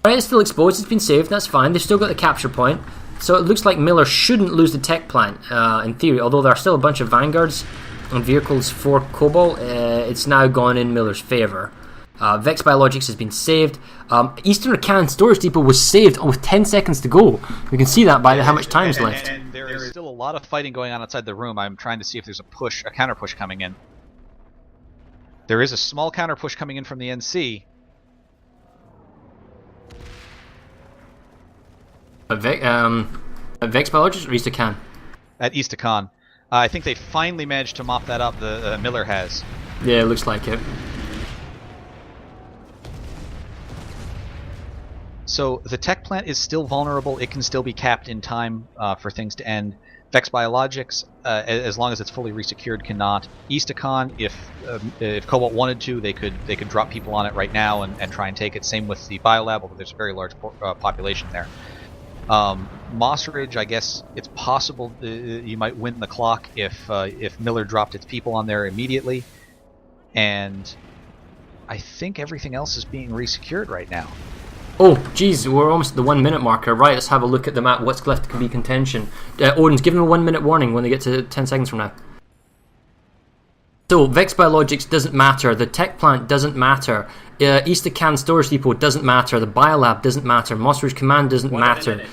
it's still exposed. It's been saved. That's fine. They've still got the capture point. So it looks like Miller shouldn't lose the tech plant, in theory. Although there are still a bunch of Vanguards and vehicles for Cobalt, it's now gone in Miller's favour. Vex Biologics has been saved. Eastern Can Storage Depot was saved with 10 seconds to go. We can see that by how much time's left. And there is still a lot of fighting going on outside the room. I'm trying to see if there's a counter push coming in. There is a small counter push coming in from the NC. Vex Biologics or Easter Can? At Easter Con. I think they finally managed to mop that up, the Miller has. Yeah, it looks like it. So the tech plant is still vulnerable. It can still be capped in time for things to end. Vex Biologics, as long as it's fully resecured, cannot. Easticon, if Cobalt wanted to, they could drop people on it right now and try and take it. Same with the Biolab, although there's a very large population there. Moss Ridge, I guess it's possible you might win the clock if Miller dropped its people on there immediately. And I think everything else is being resecured right now. Oh, geez, we're almost at the 1 minute marker. Right, let's have a look at the map. What's left can be contention. Odin's, give them a 1 minute warning when they get to 10 seconds from now. So, Vex Biologics doesn't matter. The tech plant doesn't matter. Easter Can Storage Depot doesn't matter. The Biolab doesn't matter. Moss Ridge Command doesn't matter.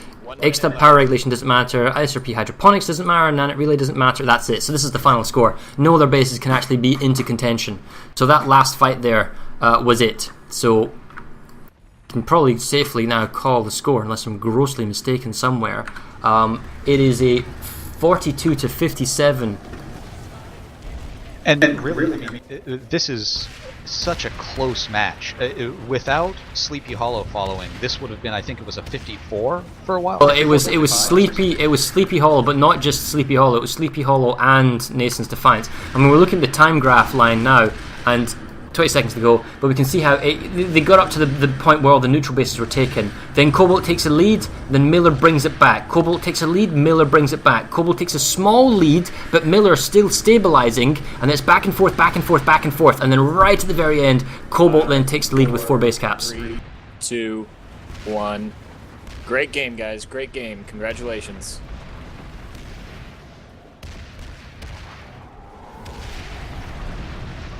Extra Power Regulation doesn't matter. ISRP Hydroponics doesn't matter. Nanite Relay doesn't matter. That's it. So this is the final score. No other bases can actually be into contention. So that last fight there was it. So... can probably safely now call the score unless I'm grossly mistaken somewhere. It is a 42-57. And really, I mean, this is such a close match. Without Sleepy Hollow following, this would have been, I think it was a 54 for a while. Well, it was Sleepy Hollow, but not just Sleepy Hollow. It was Sleepy Hollow and Nason's Defiance. I mean, we're looking at the time graph line now, and 20 seconds to go, but we can see how they got up to the point where all the neutral bases were taken. Then Cobalt takes a lead, then Miller brings it back. Cobalt takes a lead, Miller brings it back. Cobalt takes a small lead, but Miller still stabilizing, and it's back and forth, back and forth, back and forth, and then right at the very end, Cobalt then takes the lead with 4 base caps. 3, 2, 1. Great game, guys. Great game. Congratulations.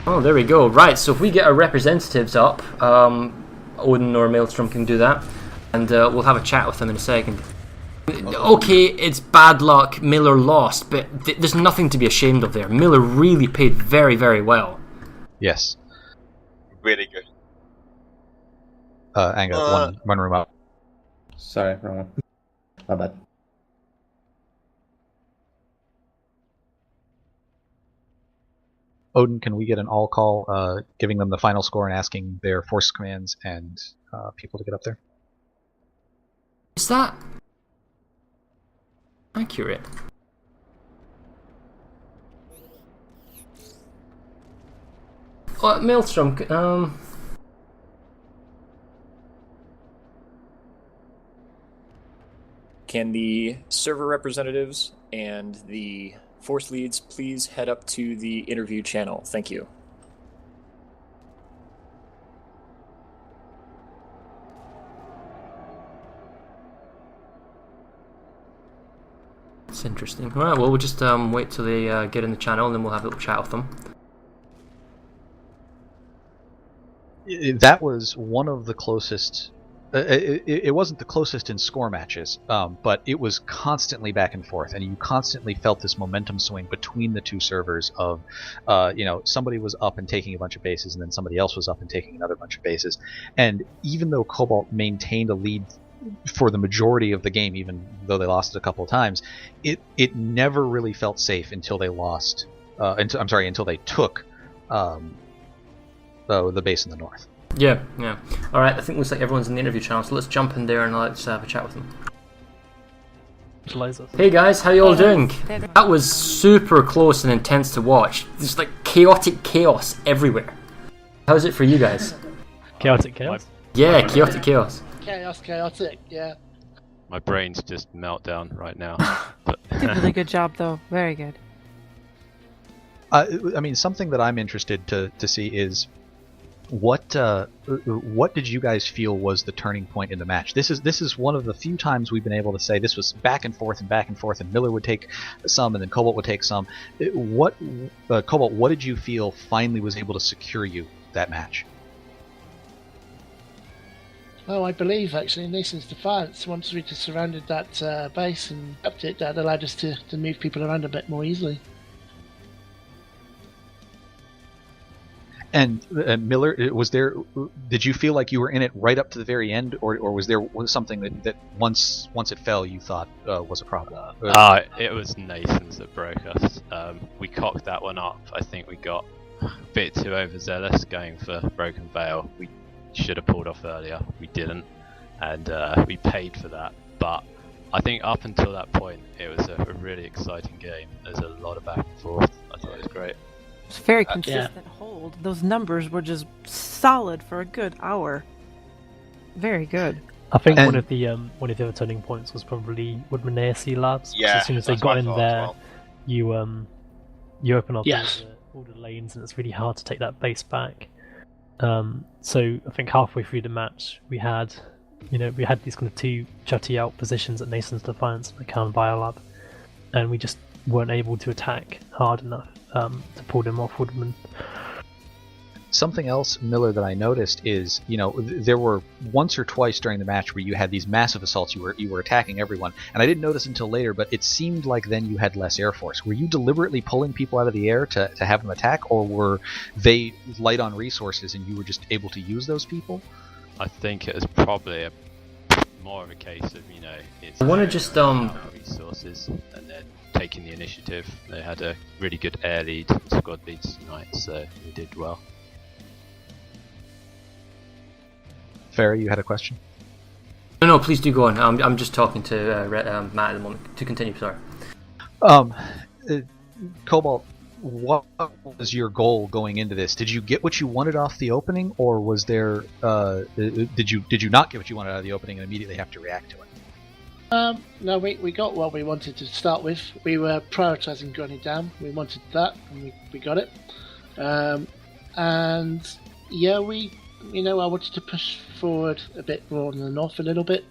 Oh, there we go. Right, so if we get our representatives up, Odin or Maelstrom can do that, and we'll have a chat with them in a second. Okay, it's bad luck. Miller lost, but there's nothing to be ashamed of there. Miller really played very, very well. Yes. Really good. Anga, one room up. Sorry, wrong one. My bad. Odin, can we get an all call giving them the final score and asking their force commands and people to get up there? Is that accurate? Maelstrom, Can the server representatives and the force leads please head up to the interview channel? Thank you. It's interesting. Alright, well, we'll just wait till they get in the channel, and then we'll have a little chat with them. That was one of the closest. It wasn't the closest in score matches, but it was constantly back and forth, and you constantly felt this momentum swing between the two servers of, somebody was up and taking a bunch of bases, and then somebody else was up and taking another bunch of bases. And even though Cobalt maintained a lead for the majority of the game, even though they lost it a couple of times, it never really felt safe until they lost. Until they took the base in the north. Yeah. Alright, I think it looks like everyone's in the interview channel, so let's jump in there and let's have a chat with them. Hey guys, how you all doing? That was super close and intense to watch. There's like chaotic chaos everywhere. How's it for you guys? Chaotic chaos? Yeah, chaotic chaos. Chaotic, yeah. My brain's just meltdown right now. Did a really good job though, very good. Something that I'm interested to see is what did you guys feel was the turning point in the match? This is one of the few times we've been able to say this was back and forth, and Miller would take some, and then Cobalt would take some. Cobalt, what did you feel finally was able to secure you that match? Well, I believe actually in Nason's Defiance, once we just surrounded that base and upped it, that allowed us to move people around a bit more easily. And Miller, did you feel like you were in it right up to the very end, or was there something that once it fell you thought was a problem? It was Nathan's that broke us. We cocked that one up. I think we got a bit too overzealous going for Broken Veil. We should have pulled off earlier. We didn't, and we paid for that. But I think up until that point, it was a really exciting game. There's a lot of back and forth. I thought it was great. It's very consistent hold. Those numbers were just solid for a good hour. Very good. I think one of the other turning points was probably Woodman Sea Labs. Yeah, as soon as they got in there, you open up all the lanes, and it's really hard to take that base back. So I think halfway through the match, we had these kind of two jutty out positions at Nason's Defiance and the Khan Biolab, and we just weren't able to attack hard enough to pull them off Woodman. Something else, Miller, that I noticed is, there were once or twice during the match where you had these massive assaults. You were attacking everyone, and I didn't notice until later, but it seemed like then you had less air force. Were you deliberately pulling people out of the air to have them attack, or were they light on resources and you were just able to use those people? I think it was probably more of a case of it's I want to just resources and then taking the initiative. They had a really good air lead, squad leads tonight, so we did well. Ferry, you had a question? No, please do go on. I'm just talking to Matt at the moment. To continue, sorry. Cobalt, what was your goal going into this? Did you get what you wanted off the opening, or was there did you not get what you wanted out of the opening and immediately have to react to it? No, we got what we wanted to start with. We were prioritising Granny Dam. We wanted that, and we got it. And yeah, I wanted to push forward a bit more on the north a little bit.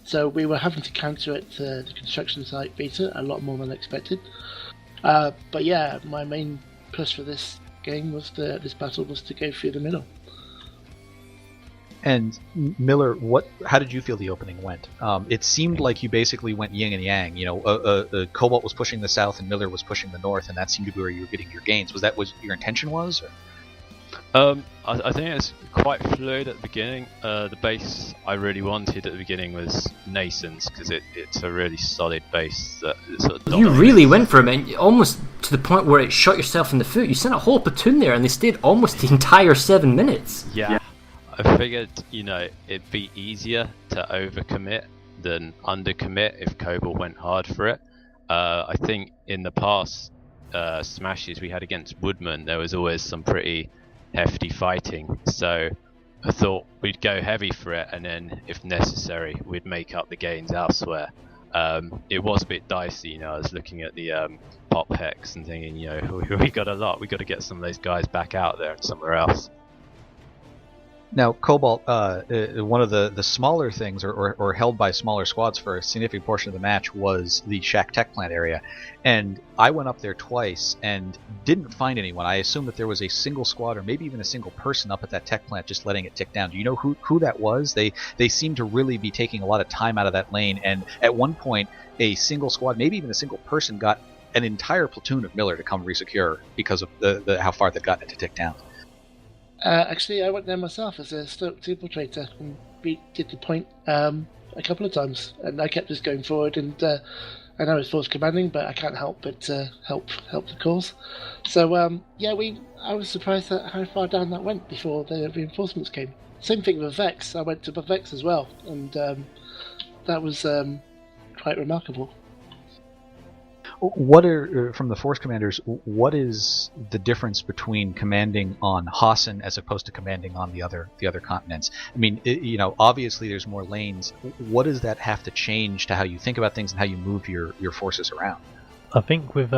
So we were having to counter it to the construction site beta a lot more than expected. But yeah, my main push for this game was this battle was to go through the middle. And Miller, how did you feel the opening went? It seemed like you basically went yin and yang. Cobalt was pushing the south and Miller was pushing the north, and that seemed to be where you were getting your gains. Was that what your intention was? Or? I think it's quite fluid at the beginning. The base I really wanted at the beginning was Nason's, because it's a really solid base that sort of You really went for him, and almost to the point where it shot yourself in the foot. You sent a whole platoon there, and they stayed almost the entire 7 minutes. Yeah. I figured, it'd be easier to overcommit than undercommit if Cobalt went hard for it. I think in the past smashes we had against Woodman, there was always some pretty hefty fighting, so I thought we'd go heavy for it, and then if necessary we'd make up the gains elsewhere. It was a bit dicey, I was looking at the pop hex and thinking, we got a lot, we got to get some of those guys back out there and somewhere else. Now, Cobalt, one of the smaller things, or held by smaller squads for a significant portion of the match, was the Shack Tech Plant area. And I went up there twice and didn't find anyone. I assumed that there was a single squad or maybe even a single person up at that tech plant just letting it tick down. Do you know who that was? They seem to really be taking a lot of time out of that lane. And at one point, a single squad, maybe even a single person, got an entire platoon of Miller to come resecure because of the how far they've gotten it to tick down. Actually, I went there myself as a stoke infiltrator, and we did the point a couple of times, and I kept just going forward. And I know it's force commanding, but I can't help but help the cause. So I was surprised at how far down that went before the reinforcements came. Same thing with Vex. I went to Vex as well, and that was quite remarkable. What are, from the force commanders, what is the difference between commanding on Hossin as opposed to commanding on the other continents? I mean, obviously there's more lanes. What does that have to change to how you think about things and how you move your forces around? I think with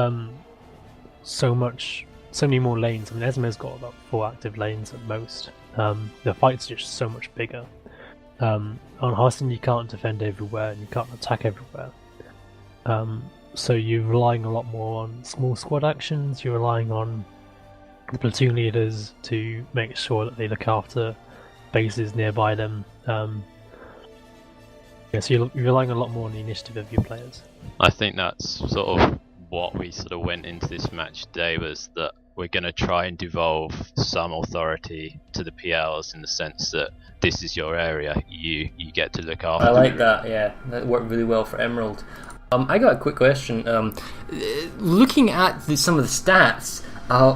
so many more lanes, I mean, Esmer's got about 4 active lanes at most. The fight's just so much bigger. On Hossin you can't defend everywhere and you can't attack everywhere. So you're relying a lot more on small squad actions, you're relying on the platoon leaders to make sure that they look after bases nearby them. So you're relying a lot more on the initiative of your players. I think that's sort of what we sort of went into this match today, was that we're going to try and devolve some authority to the PLs in the sense that this is your area, you get to look after. I like that, yeah. That worked really well for Emerald. I got a quick question. Looking at some of the stats,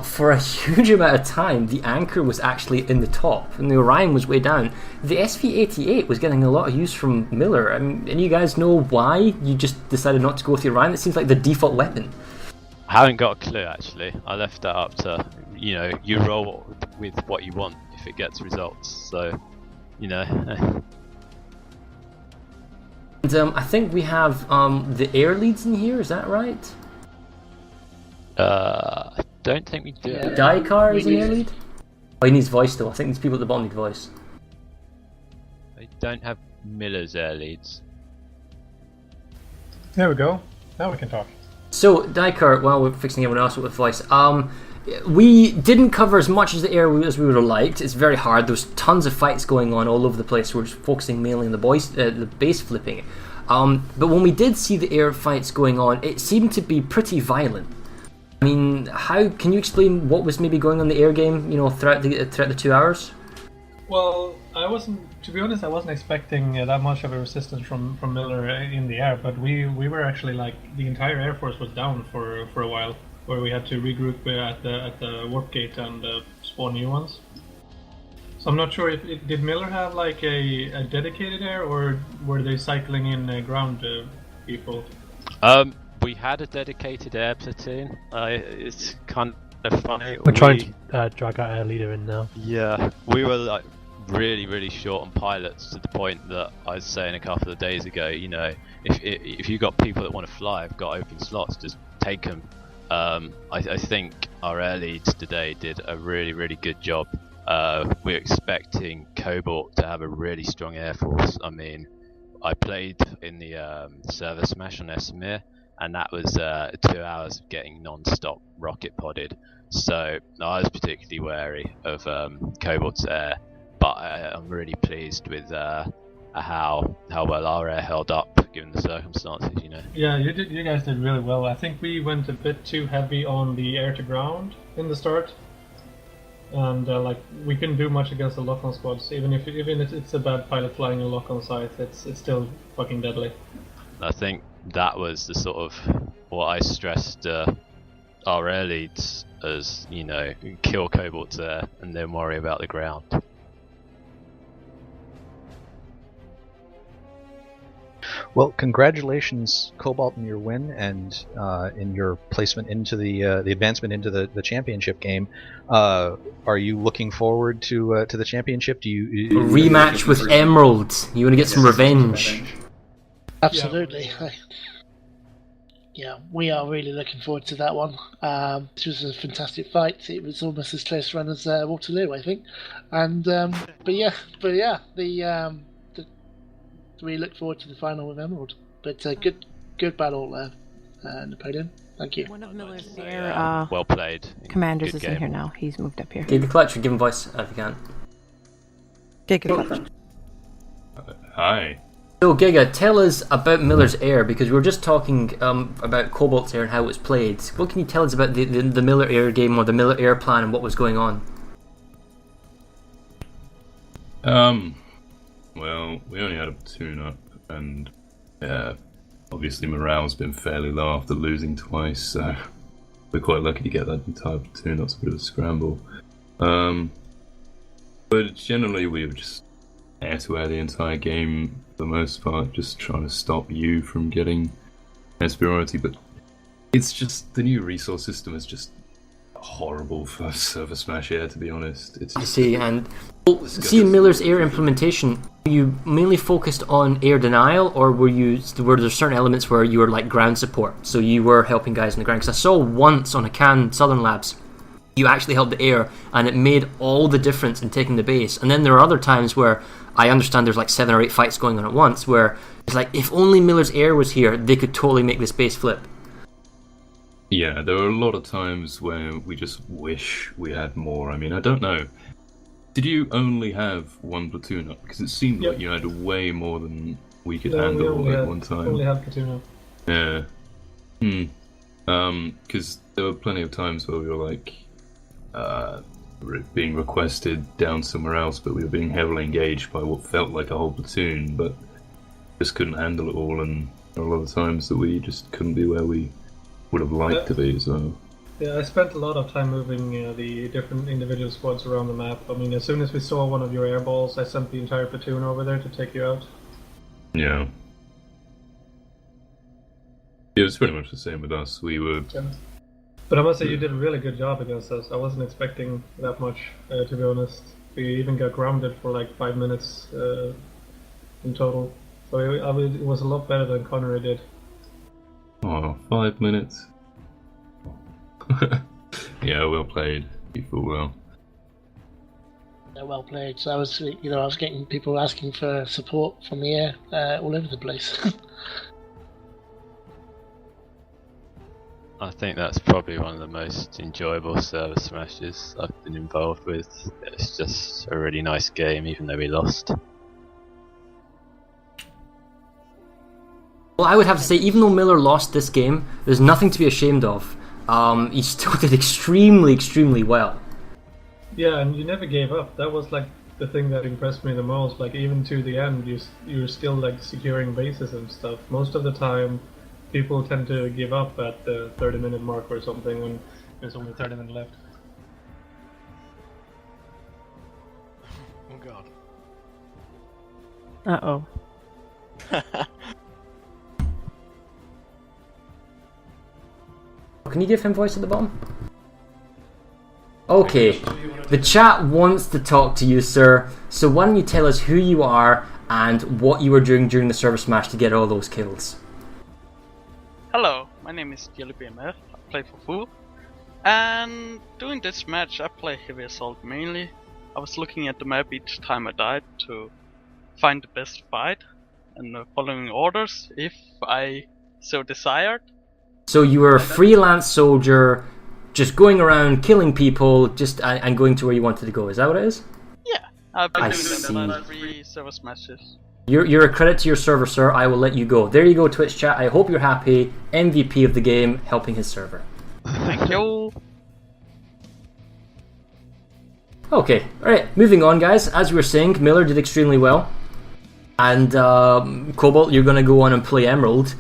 for a huge amount of time, the Anchor was actually in the top, and the Orion was way down. The SV-88 was getting a lot of use from Miller. I mean, and you guys know why you just decided not to go with the Orion? It seems like the default weapon. I haven't got a clue, actually. I left that up to, you roll with what you want if it gets results. So, And I think we have the air leads in here, is that right? I don't think we do. Yeah. Daikar is an air lead? Oh, he needs voice though. I think these people at the bottom need voice. They don't have Miller's air leads. There we go. Now we can talk. So, Daikar, while we're fixing everyone else with voice, we didn't cover as much as the air as we would have liked. It's very hard. There's tons of fights going on all over the place. We're just focusing mainly on the base flipping. But when we did see the air fights going on, it seemed to be pretty violent. I mean, how can you explain what was maybe going on in the air game, throughout the 2 hours? Well, to be honest, I wasn't expecting that much of a resistance from Miller in the air, but we were actually the entire Air Force was down for a while, where we had to regroup at the warp gate and spawn new ones. So I'm not sure if did Miller have a dedicated air, or were they cycling in ground people? We had a dedicated air platoon. It's kind of funny. We're trying to drag our air leader in now. Yeah, we were like really short on pilots to the point that I was saying a couple of days ago. You know, if you got people that want to fly, have got open slots, just take them. I think our air leads today did a really good job. We're expecting Cobalt to have a really strong air force. I mean, I played in the ServerSmash on Esmir, and that was 2 hours of getting non-stop rocket podded. So I was particularly wary of Cobalt's air, but I'm really pleased with how well our air held up given the circumstances. You know. Yeah, you guys did really well. I think we went a bit too heavy on the air to ground in the start, and like we couldn't do much against the lock-on squads. Even if it's a bad pilot flying a lock-on site, it's still fucking deadly. I think that was the sort of what I stressed our air leads as, you know, kill Cobalt's air and then worry about the ground. Well, congratulations, Cobalt, in your win and in your placement into the advancement into the championship game. Are you looking forward to the championship? Do you rematch with Emerald? You want to get some revenge? Absolutely. Yeah, we are really looking forward to that one. This was a fantastic fight. It was almost as close run as Waterloo, I think. And but yeah, we look forward to the final with Emerald. But good battle, Napoleon. Thank you. One of Miller's air well played. commanders Good is in game. here now. He's moved up here. Giga Collector, give him voice if you can. Giga Collector. Hi. So Giga, tell us about Miller's Air, because we were just talking about Cobalt's Air and how it was played. What can you tell us about the Miller Air game or the Miller Air plan and what was going on? Well, we only had a platoon up, and obviously morale's been fairly low after losing twice, so we're quite lucky to get that entire platoon. That's a bit of a scramble. But generally we were just air-to-air the entire game for the most part, just trying to stop you from getting superiority, but it's just, the new resource system is just horrible for ServerSmash Air, to be honest. It's just, see, and see Miller's Air implementation, were you mainly focused on air denial, or were there certain elements where you were like ground support, so you were helping guys on the ground? Because I saw once on a Cannes Southern Labs you actually held the air and it made all the difference in taking the base. And then there are other times where I understand there's like 7 or 8 fights going on at once where it's like, if only Miller's Air was here, they could totally make this base flip. yeah, there were a lot of times where we just wish we had more. I mean, I don't know. Did you only have one platoon up? Because it seemed like you had way more than we could handle at one time. Only had platoon up. Yeah. Because there were plenty of times where we were like being requested down somewhere else, but we were being heavily engaged by what felt like a whole platoon, but just couldn't handle it all, and there were a lot of times that we just couldn't be where we would have liked to be, so... Yeah, I spent a lot of time moving the different individual squads around the map. I mean, as soon as we saw one of your airballs, I sent the entire platoon over there to take you out. Yeah. It was pretty much the same with us. We were... But I must say, you did a really good job against us. I wasn't expecting that much, to be honest. We even got grounded for like 5 minutes in total. So it was a lot better than Connery did. Oh, 5 minutes. Yeah, well played. You fought well. Yeah, well played. So I was getting people asking for support from the air all over the place. I think that's probably one of the most enjoyable server smashes I've been involved with. It's just a really nice game, even though we lost. Well, I would have to say, even though Miller lost this game, there's nothing to be ashamed of. He still did extremely, extremely well. Yeah, and you never gave up. That was like the thing that impressed me the most. Like, even to the end, you were still like securing bases and stuff. Most of the time, people tend to give up at the 30-minute mark or something when there's only 30 minutes left. Oh god. Uh-oh. Can you give him voice at the bottom? Okay, the chat wants to talk to you, sir. So why don't you tell us who you are and what you were doing during the ServerSmash to get all those kills? Hello, my name is JellyBMF. I play for Fu. And during this match I play Heavy Assault mainly. I was looking at the map each time I died to find the best fight and following orders if I so desired. So you were a freelance soldier, just going around killing people, and going to where you wanted to go. Is that what it is? Yeah, I've been doing see. the last 3 ServerSmashes. You're a credit to your server, sir. I will let you go. There you go, Twitch chat. I hope you're happy. MVP of the game, helping his server. Thank you. Okay, alright, moving on, guys. As we were saying, Miller did extremely well. And Cobalt, you're going to go on and play Emerald.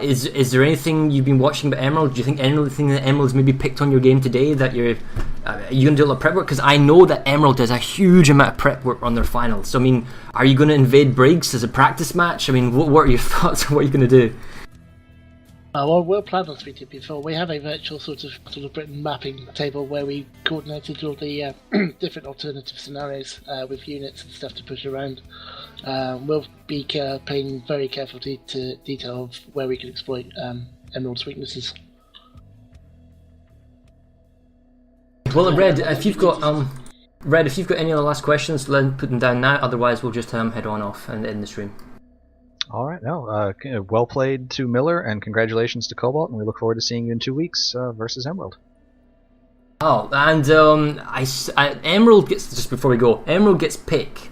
Is there anything you've been watching about Emerald? Do you think anything that Emerald's maybe picked on your game today that are you going to do a lot of prep work? Because I know that Emerald does a huge amount of prep work on their finals. So I mean, are you going to invade Briggs as a practice match? I mean, what are your thoughts on what you're going to do? Well, we'll plan on speaking before. We have a virtual sort of Britain mapping table where we coordinated all the different alternative scenarios with units and stuff to push around. We'll be paying very carefully to detail of where we can exploit Emerald's weaknesses. Well, Red, if you've got any other last questions, put them down now. Otherwise, we'll just head on off and end the stream. All right, well played to Miller, and congratulations to Cobalt, and we look forward to seeing you in 2 weeks versus Emerald. Oh, and Emerald gets, just before we go, Emerald gets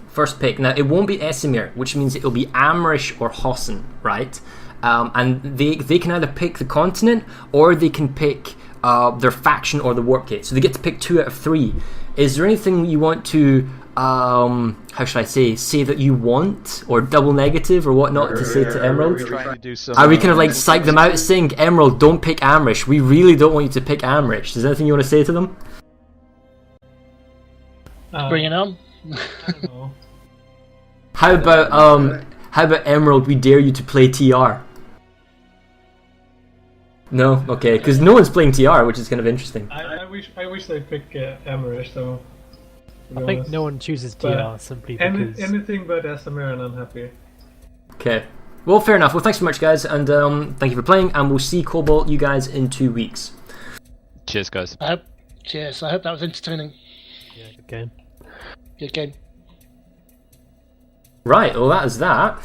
first pick. Now, it won't be Esimir, which means it'll be Amrish or Hossin, right? And they can either pick the continent, or they can pick their faction or the warp gate. So they get to pick 2 out of 3. Is there anything you want to, how should I say that you want, or double negative, or whatnot to say to Emerald? Are we kind of like psych them out saying, Emerald, don't pick Amrish. We really don't want you to pick Amrish. Is there anything you want to say to them? Bring it on. I don't know. How about Emerald, we dare you to play TR? No? Okay, because no one's playing TR, which is kind of interesting. I wish they'd pick Amarish, though. I think no one chooses TR simply because... Anything but Esamir, and I'm happy. Okay. Well, fair enough. Well, thanks so much, guys, and thank you for playing, and we'll see Cobalt, you guys, in 2 weeks. Cheers, guys. Cheers. I hope that was entertaining. Yeah, good game. Good game. Right, well, that is that.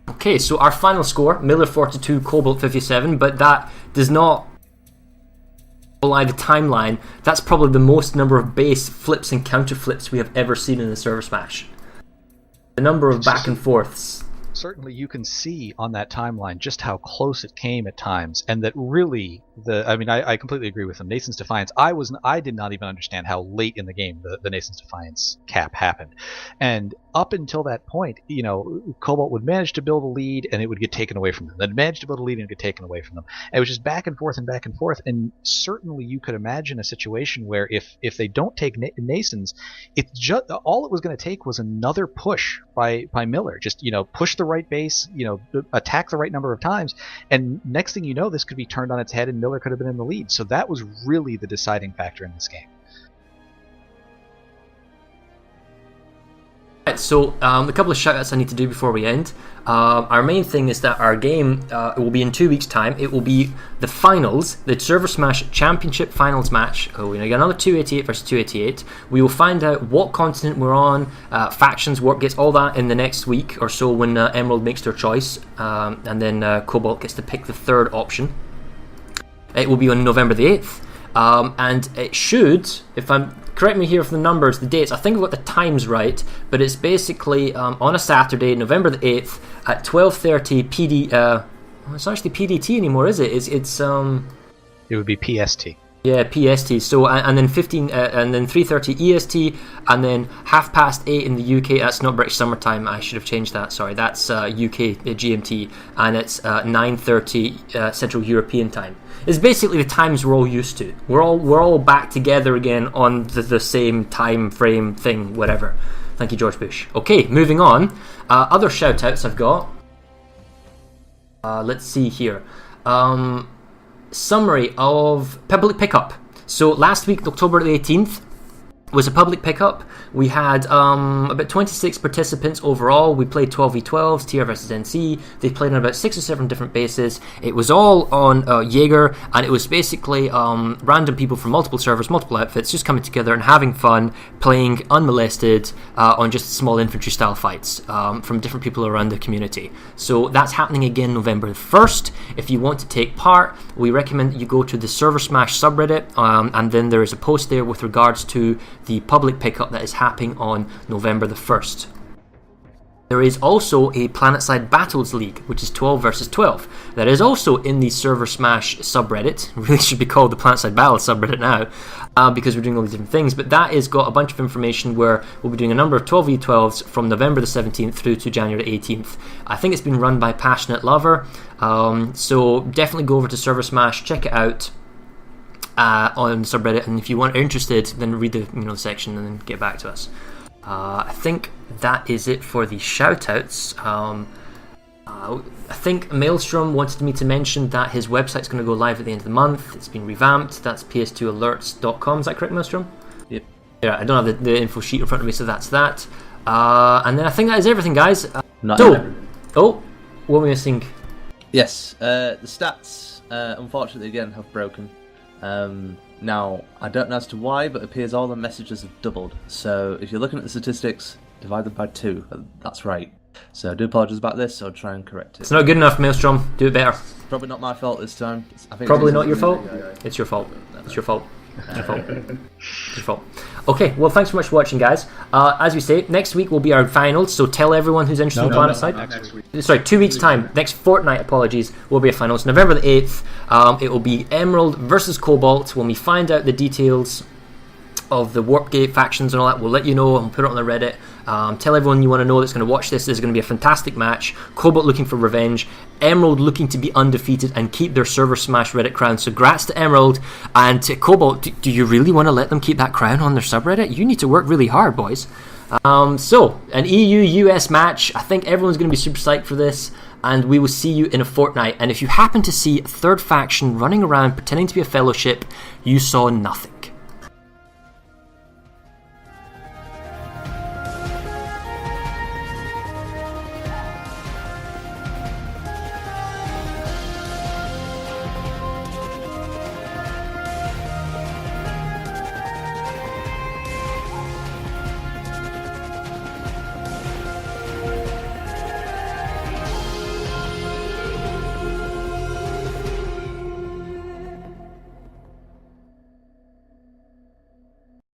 Okay, so our final score, Miller 42, Cobalt 57, but that does not belie the timeline. That's probably the most number of base flips and counter flips we have ever seen in the ServerSmash. The number of back and forths. Certainly you can see on that timeline just how close it came at times, and that really I completely agree with him. Nason's Defiance, I did not even understand how late in the game the Nason's Defiance cap happened. And up until that point, Cobalt would manage to build a lead and it would get taken away from them. Then manage to build a lead and it would get taken away from them. And it was just back and forth and back and forth. And certainly you could imagine a situation where if they don't take Nason's, it's just all it was going to take was another push by Miller. Just push the right base, attack the right number of times, and next thing you know, this could be turned on its head and Miller could have been in the lead. So that was really the deciding factor in this game. Right, so a couple of shout outs I need to do before we end. Our main thing is that our game it will be in 2 weeks' time. It will be the finals, the ServerSmash Championship Finals match. We're going to get another 288 versus 288. We will find out what continent we're on, factions, warp gates, all that in the next week or so when Emerald makes their choice, and then Cobalt gets to pick the third option. It will be on November the 8th, and it should, correct me here for the numbers, the dates, I think I've got the times right, but it's basically on a Saturday, November the 8th at 12:30 PD. It's not actually PDT anymore, is it? It's It would be PST. Yeah, PST. So and then 3:30 EST, and then 8:30 in the UK. That's not British summertime. I should have changed that. Sorry, that's UK GMT, and it's 9:30 Central European time. It's basically the times we're all used to. We're all back together again on the same time frame thing, whatever. Thank you, George Bush. Okay, moving on. Other shout outs I've got. Let's see here. Summary of public pickup. So last week, October the 18th, was a public pickup. We had about 26 participants overall. We played 12v12s, TR versus NC. They played on about 6 or 7 different bases. It was all on Jaeger, and it was basically random people from multiple servers, multiple outfits, just coming together and having fun, playing unmolested on just small infantry style fights from different people around the community. So that's happening again November 1st. If you want to take part, we recommend that you go to the ServerSmash subreddit, and then there is a post there with regards to the public pickup that is happening on November the 1st. There is also a Planetside Battles League, which is 12 versus 12. That is also in the ServerSmash subreddit. It really should be called the Planetside Battles subreddit now, because we're doing all these different things. But that has got a bunch of information where we'll be doing a number of 12v12s from November the 17th through to January 18th. I think it's been run by Passionate Lover, so definitely go over to ServerSmash, check it out. On the subreddit, and if you are interested, then read the section and then get back to us. I think that is it for the shoutouts. I think Maelstrom wanted me to mention that his website's going to go live at the end of the month. It's been revamped. That's ps2alerts.com. Is that correct, Maelstrom? Yep. Yeah, I don't have the info sheet in front of me, so that's that. And then I think that is everything, guys. What were we missing? Yes, the stats, unfortunately, again, have broken. Now, I don't know as to why, but it appears all the messages have doubled. So if you're looking at the statistics, divide them by 2. That's right. So I do apologise about this, so I'll try and correct it. It's not good enough, Maelstrom. Do it better. Probably not my fault this time. Probably not your fault? It's your fault. It's your fault. It's your fault. It's your fault. Okay, well, thanks so much for watching, guys. As we say, next week will be our finals, so tell everyone who's interested in Planetside. Sorry, 2 weeks' time. Next fortnight, apologies, will be a finals. November the 8th, it will be Emerald versus Cobalt. When we find out the details of the Warpgate factions and all that, we'll let you know and put it on the Reddit. Tell everyone you want to know that's going to watch this. This is going to be a fantastic match. Cobalt looking for revenge, Emerald looking to be undefeated and keep their ServerSmash Reddit crown. So grats to Emerald, and to Cobalt, do you really want to let them keep that crown on their subreddit? You need to work really hard, boys. So an EU-US match. I think everyone's going to be super psyched for this, and we will see you in a fortnight. And if you happen to see a third faction running around pretending to be a fellowship, you saw nothing.